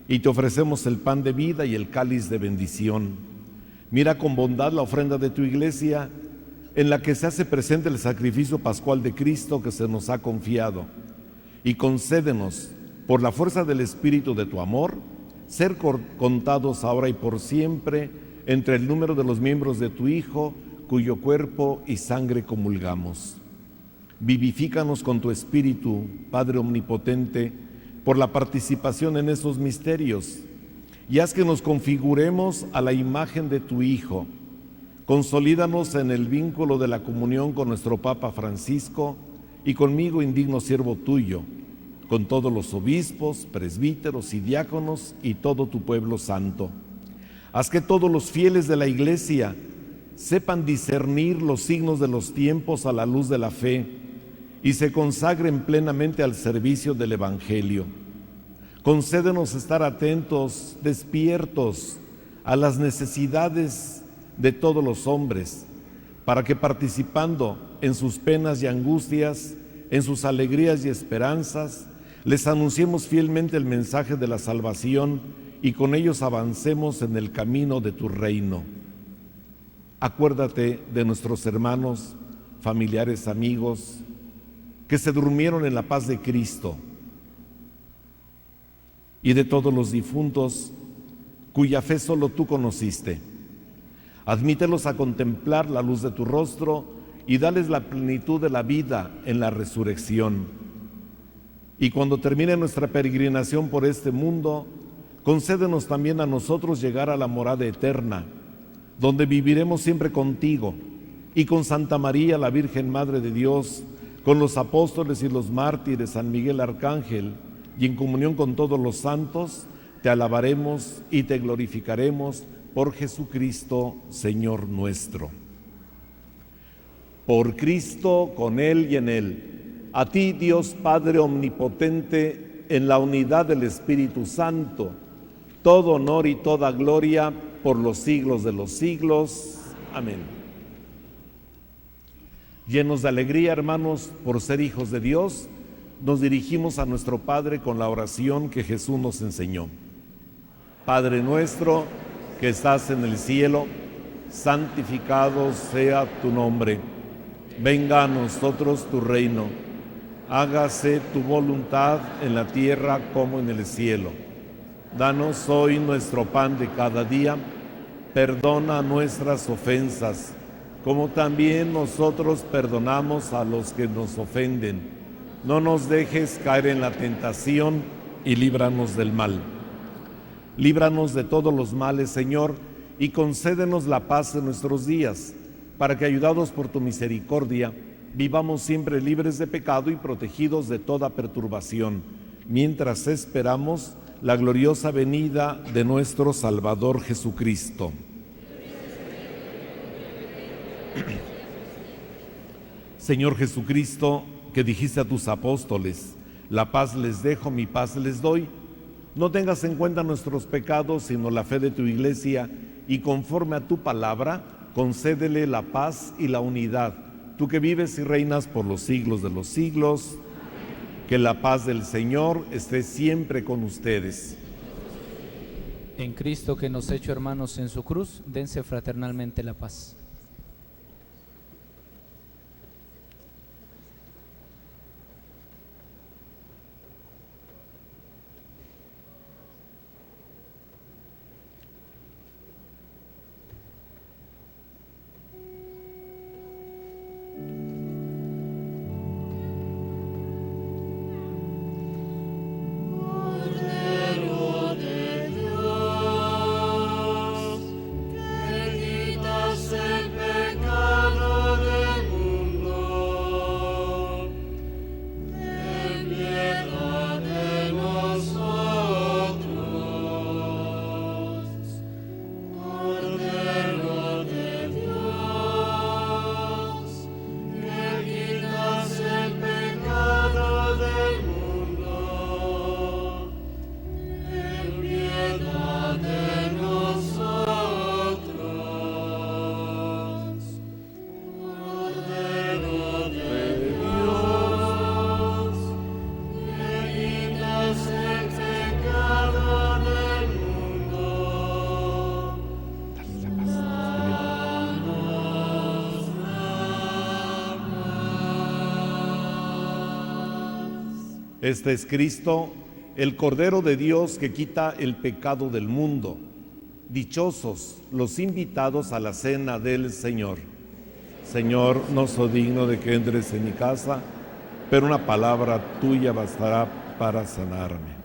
Speaker 2: y te ofrecemos el pan de vida y el cáliz de bendición. Mira con bondad la ofrenda de tu iglesia, en la que se hace presente el sacrificio pascual de Cristo que se nos ha confiado, y concédenos, por la fuerza del Espíritu de tu amor, ser contados ahora y por siempre entre el número de los miembros de tu Hijo, cuyo cuerpo y sangre comulgamos. Vivifícanos con tu Espíritu, Padre Omnipotente, por la participación en esos misterios, y haz que nos configuremos a la imagen de tu Hijo. Consolídanos en el vínculo de la comunión con nuestro Papa Francisco y conmigo, indigno siervo tuyo, con todos los obispos, presbíteros y diáconos y todo tu pueblo santo. Haz que todos los fieles de la Iglesia sepan discernir los signos de los tiempos a la luz de la fe y se consagren plenamente al servicio del Evangelio. Concédenos estar atentos, despiertos a las necesidades de todos los hombres, para que participando en sus penas y angustias, en sus alegrías y esperanzas, les anunciemos fielmente el mensaje de la salvación y con ellos avancemos en el camino de tu reino. Acuérdate de nuestros hermanos, familiares, amigos, que se durmieron en la paz de Cristo, y de todos los difuntos cuya fe solo tú conociste. Admítelos a contemplar la luz de tu rostro y dales la plenitud de la vida en la resurrección. Y cuando termine nuestra peregrinación por este mundo, concédenos también a nosotros llegar a la morada eterna, donde viviremos siempre contigo y con Santa María, la Virgen Madre de Dios, con los apóstoles y los mártires, San Miguel Arcángel, y en comunión con todos los santos, te alabaremos y te glorificaremos por Jesucristo, Señor nuestro. Por Cristo, con Él y en Él, a ti, Dios Padre Omnipotente, en la unidad del Espíritu Santo, todo honor y toda gloria por los siglos de los siglos. Amén. Llenos de alegría, hermanos, por ser hijos de Dios, nos dirigimos a nuestro Padre con la oración que Jesús nos enseñó. Padre nuestro, que estás en el cielo, santificado sea tu nombre. Venga a nosotros tu reino. Hágase tu voluntad en la tierra como en el cielo. Danos hoy nuestro pan de cada día. Perdona nuestras ofensas, como también nosotros perdonamos a los que nos ofenden. No nos dejes caer en la tentación y líbranos del mal. Líbranos de todos los males, Señor, y concédenos la paz en nuestros días, para que, ayudados por tu misericordia, vivamos siempre libres de pecado y protegidos de toda perturbación, mientras esperamos la gloriosa venida de nuestro Salvador Jesucristo. Señor Jesucristo, que dijiste a tus apóstoles, la paz les dejo, mi paz les doy, no tengas en cuenta nuestros pecados, sino la fe de tu Iglesia, y conforme a tu palabra, concédele la paz y la unidad. Tú que vives y reinas por los siglos de los siglos, que la paz del Señor esté siempre con ustedes.
Speaker 7: En Cristo, que nos ha hecho hermanos en su cruz, dense fraternalmente la paz.
Speaker 2: Este es Cristo, el Cordero de Dios que quita el pecado del mundo. Dichosos los invitados a la cena del Señor. Señor, no soy digno de que entres en mi casa, pero una palabra tuya bastará para sanarme.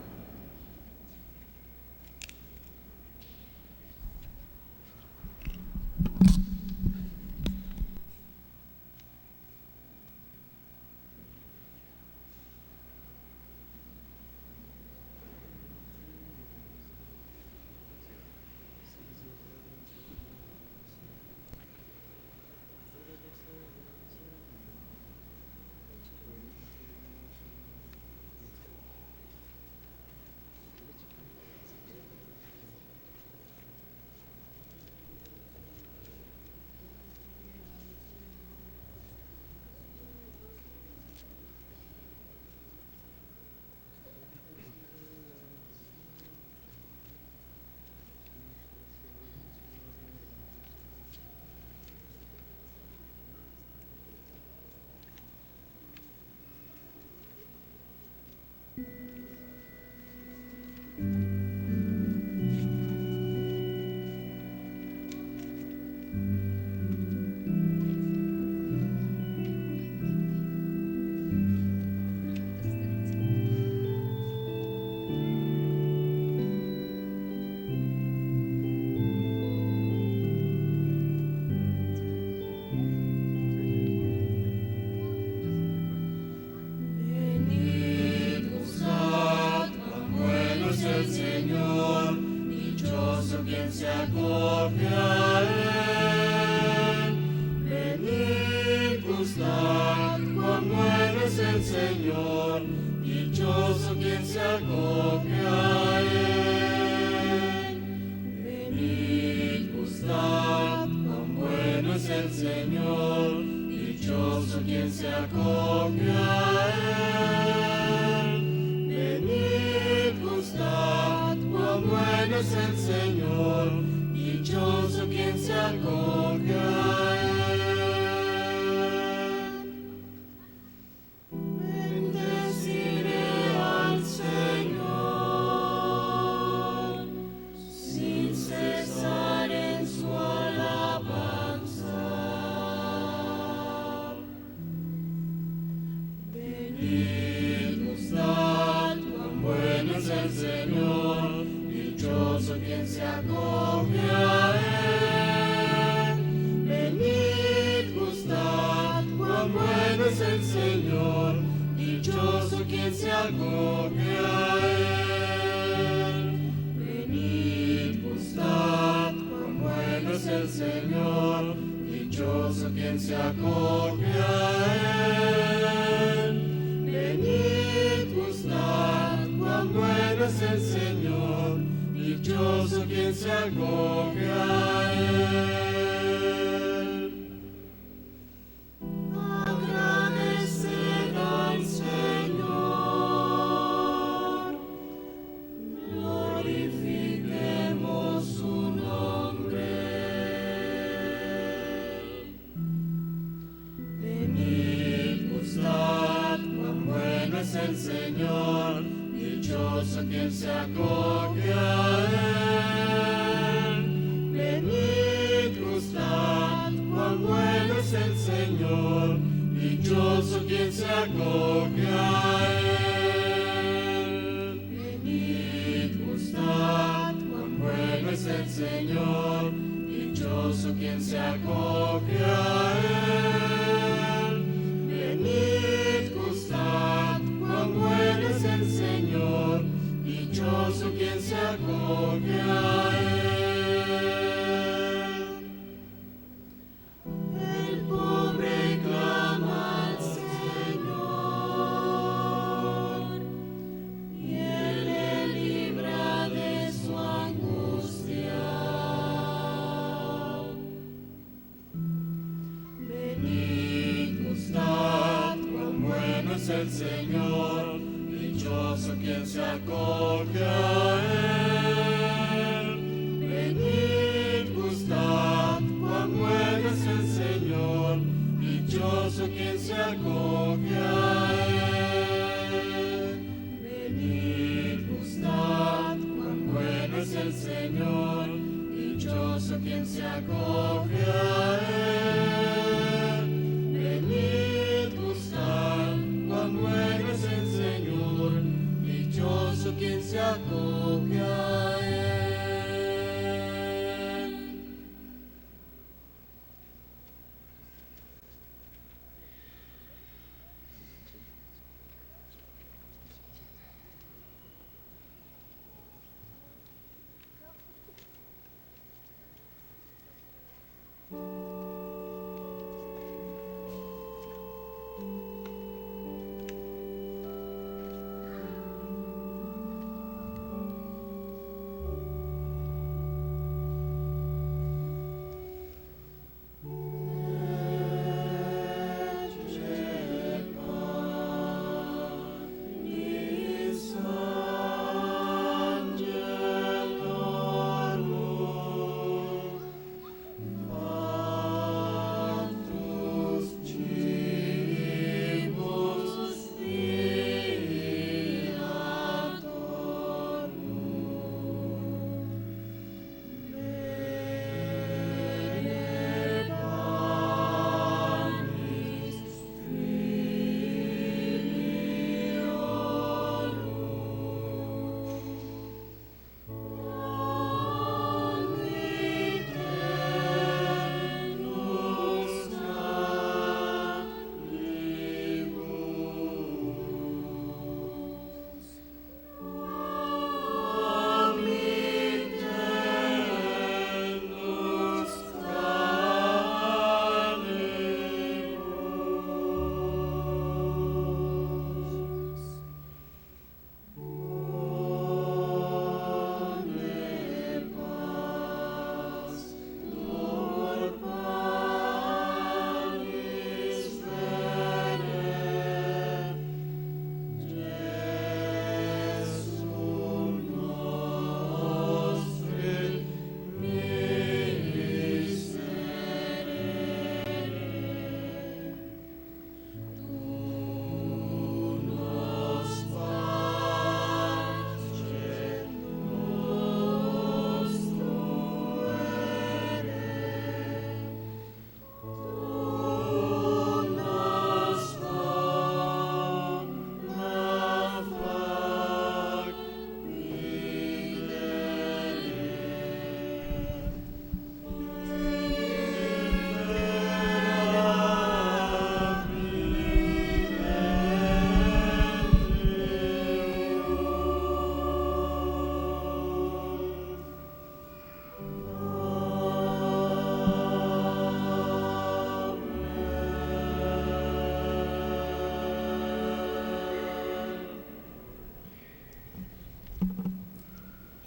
Speaker 1: El Señor, dichoso quien se acoge a Él. Venid, gustad, cuán bueno es el Señor, dichoso quien se acoge a Él. Venid, gustad, cuán bueno es el Señor, dichoso quien se acoge a él. Venid, gustad, cuán bueno es el Señor, dichoso quien se acoge a él.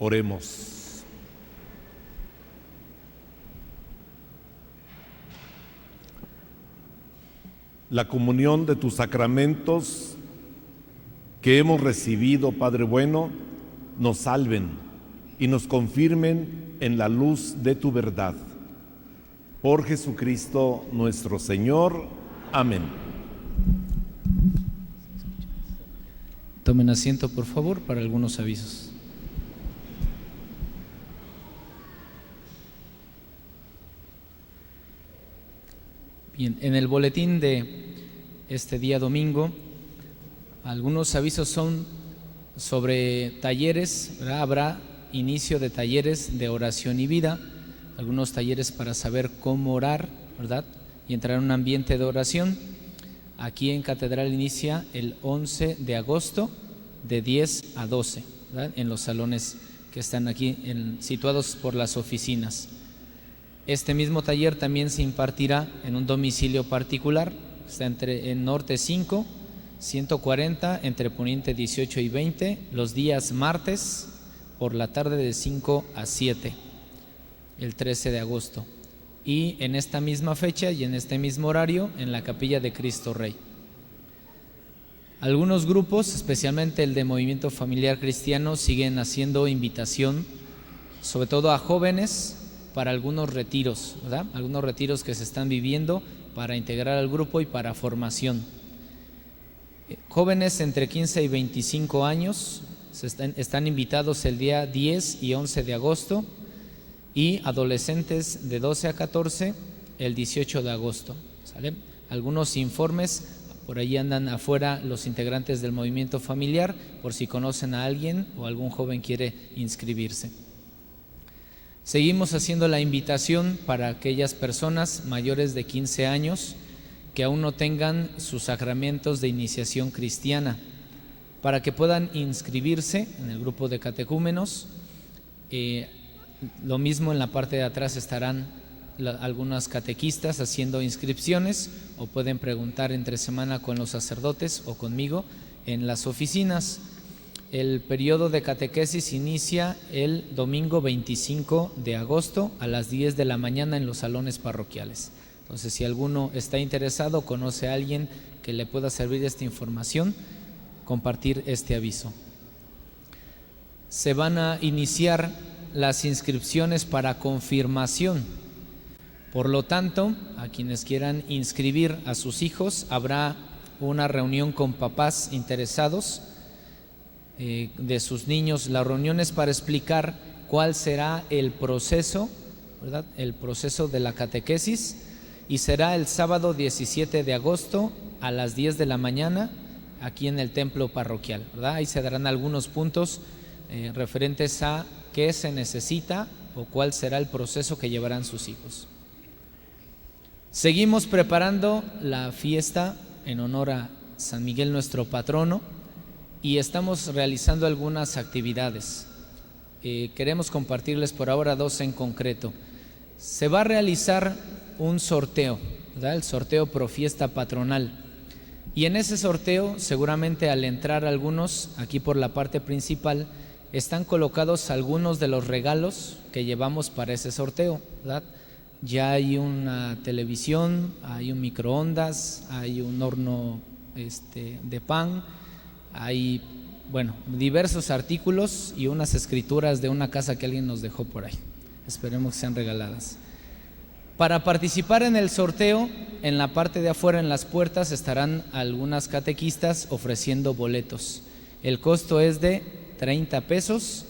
Speaker 2: Oremos. La comunión de tus sacramentos que hemos recibido, Padre bueno, nos salven y nos confirmen en la luz de tu verdad. Por Jesucristo nuestro Señor. Amén.
Speaker 7: Tomen asiento, por favor, para algunos avisos. Bien, en el boletín de este día domingo, algunos avisos son sobre talleres, ¿verdad? Habrá inicio de talleres de oración y vida, algunos talleres para saber cómo orar, ¿verdad? Y entrar en un ambiente de oración. Aquí en Catedral inicia el 11 de agosto de 10 a 12, ¿verdad? En los salones que están aquí situados por las oficinas. Este mismo taller también se impartirá en un domicilio particular, está en Norte 5, 140, entre Poniente 18 y 20, los días martes por la tarde de 5 a 7, el 13 de agosto. Y en esta misma fecha y en este mismo horario, en la Capilla de Cristo Rey. Algunos grupos, especialmente el de Movimiento Familiar Cristiano, siguen haciendo invitación, sobre todo a jóvenes, para algunos retiros, ¿verdad? Algunos retiros que se están viviendo para integrar al grupo y para formación. Jóvenes entre 15 y 25 años están invitados el día 10 y 11 de agosto y adolescentes de 12 a 14 el 18 de agosto. ¿Sale? Algunos informes, por ahí andan afuera los integrantes del movimiento familiar, por si conocen a alguien o algún joven quiere inscribirse. Seguimos haciendo la invitación para aquellas personas mayores de 15 años que aún no tengan sus sacramentos de iniciación cristiana, para que puedan inscribirse en el grupo de catecúmenos. Lo mismo, en la parte de atrás estarán algunas catequistas haciendo inscripciones, o pueden preguntar entre semana con los sacerdotes o conmigo en las oficinas. El periodo de catequesis inicia el domingo 25 de agosto a las 10 de la mañana en los salones parroquiales. Entonces, si alguno está interesado, conoce a alguien que le pueda servir esta información, compartir este aviso. Se van a iniciar las inscripciones para confirmación. Por lo tanto, a quienes quieran inscribir a sus hijos, habrá una reunión con papás interesados de sus niños. La reunión es para explicar cuál será el proceso, ¿verdad? El proceso de la catequesis, y será el sábado 17 de agosto a las 10 de la mañana aquí en el templo parroquial, ¿verdad? Ahí se darán algunos puntos referentes a qué se necesita o cuál será el proceso que llevarán sus hijos. Seguimos preparando la fiesta en honor a San Miguel, nuestro patrono, y estamos realizando algunas actividades. Queremos compartirles por ahora dos en concreto. Se va a realizar un sorteo, ¿verdad? El sorteo Pro Fiesta Patronal. Y en ese sorteo, seguramente al entrar algunos, aquí por la parte principal, están colocados algunos de los regalos que llevamos para ese sorteo, ¿verdad? Ya hay una televisión, hay un microondas, hay un horno de pan, hay, bueno, diversos artículos y unas escrituras de una casa que alguien nos dejó por ahí. Esperemos que sean regaladas. Para participar en el sorteo, en la parte de afuera, en las puertas, estarán algunas catequistas ofreciendo boletos. El costo es de 30 pesos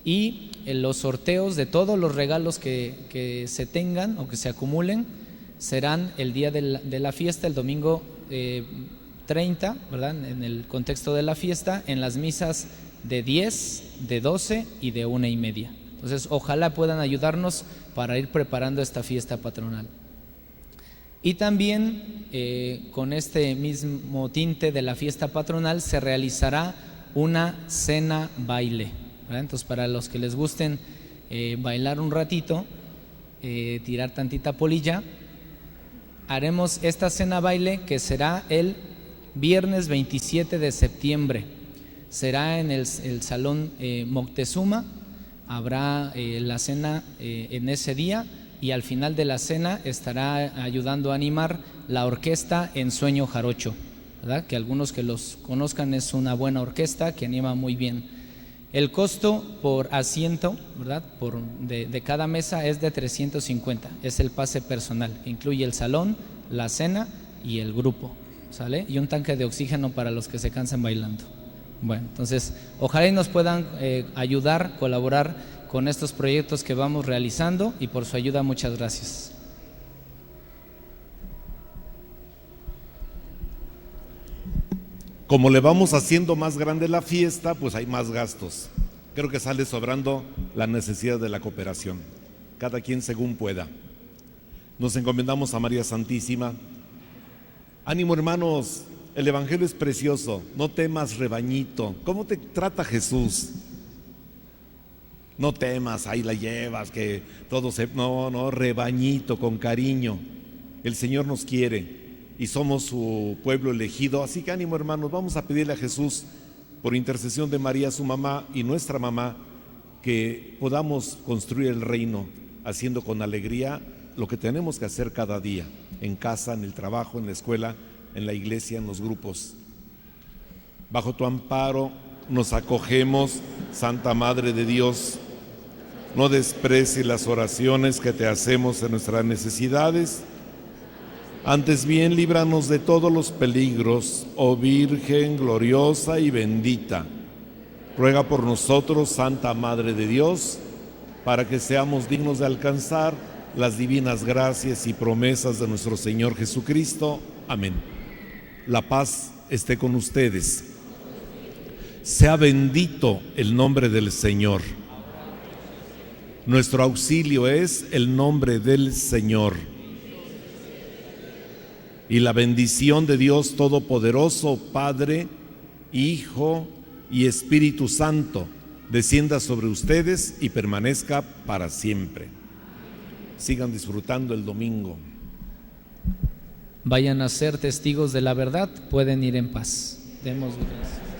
Speaker 7: y los sorteos de todos los regalos que se tengan o que se acumulen serán el día de la fiesta, el domingo 30, ¿verdad? En el contexto de la fiesta, en las misas de 10, de 12 y de 1:30. Entonces, ojalá puedan ayudarnos para ir preparando esta fiesta patronal. Y también con este mismo tinte de la fiesta patronal se realizará una cena baile, ¿verdad? Entonces, para los que les gusten bailar un ratito, tirar tantita polilla, haremos esta cena baile que será el viernes 27 de septiembre. Será en el Salón Moctezuma. Habrá la cena en ese día, y al final de la cena estará ayudando a animar la orquesta Ensueño Jarocho, ¿verdad? Que algunos que los conozcan, es una buena orquesta que anima muy bien. El costo por asiento, ¿verdad? De cada mesa es de 350, es el pase personal, incluye el salón, la cena y el grupo, ¿sale? Y un tanque de oxígeno para los que se cansan bailando. Bueno, entonces, ojalá y nos puedan ayudar, colaborar con estos proyectos que vamos realizando, y por su ayuda muchas gracias.
Speaker 2: Como le vamos haciendo más grande la fiesta, pues hay más gastos. Creo que sale sobrando la necesidad de la cooperación, cada quien según pueda. Nos encomendamos a María Santísima. Ánimo, hermanos, el Evangelio es precioso. No temas, rebañito. ¿Cómo te trata Jesús? No temas, ahí la llevas, que todo se... No, rebañito, con cariño. El Señor nos quiere y somos su pueblo elegido. Así que ánimo, hermanos, vamos a pedirle a Jesús, por intercesión de María, su mamá y nuestra mamá, que podamos construir el reino haciendo con alegría lo que tenemos que hacer cada día, en casa, en el trabajo, en la escuela, en la iglesia, en los grupos. Bajo tu amparo nos acogemos, Santa Madre de Dios. No desprecies las oraciones que te hacemos en nuestras necesidades. Antes bien, líbranos de todos los peligros, oh Virgen gloriosa y bendita. Ruega por nosotros, Santa Madre de Dios, para que seamos dignos de alcanzar las divinas gracias y promesas de nuestro Señor Jesucristo. Amén. La paz esté con ustedes. Sea bendito el nombre del Señor. Nuestro auxilio es el nombre del Señor. Y la bendición de Dios Todopoderoso, Padre, Hijo y Espíritu Santo, descienda sobre ustedes y permanezca para siempre. Sigan disfrutando el domingo.
Speaker 7: Vayan a ser testigos de la verdad, pueden ir en paz. Demos gracias.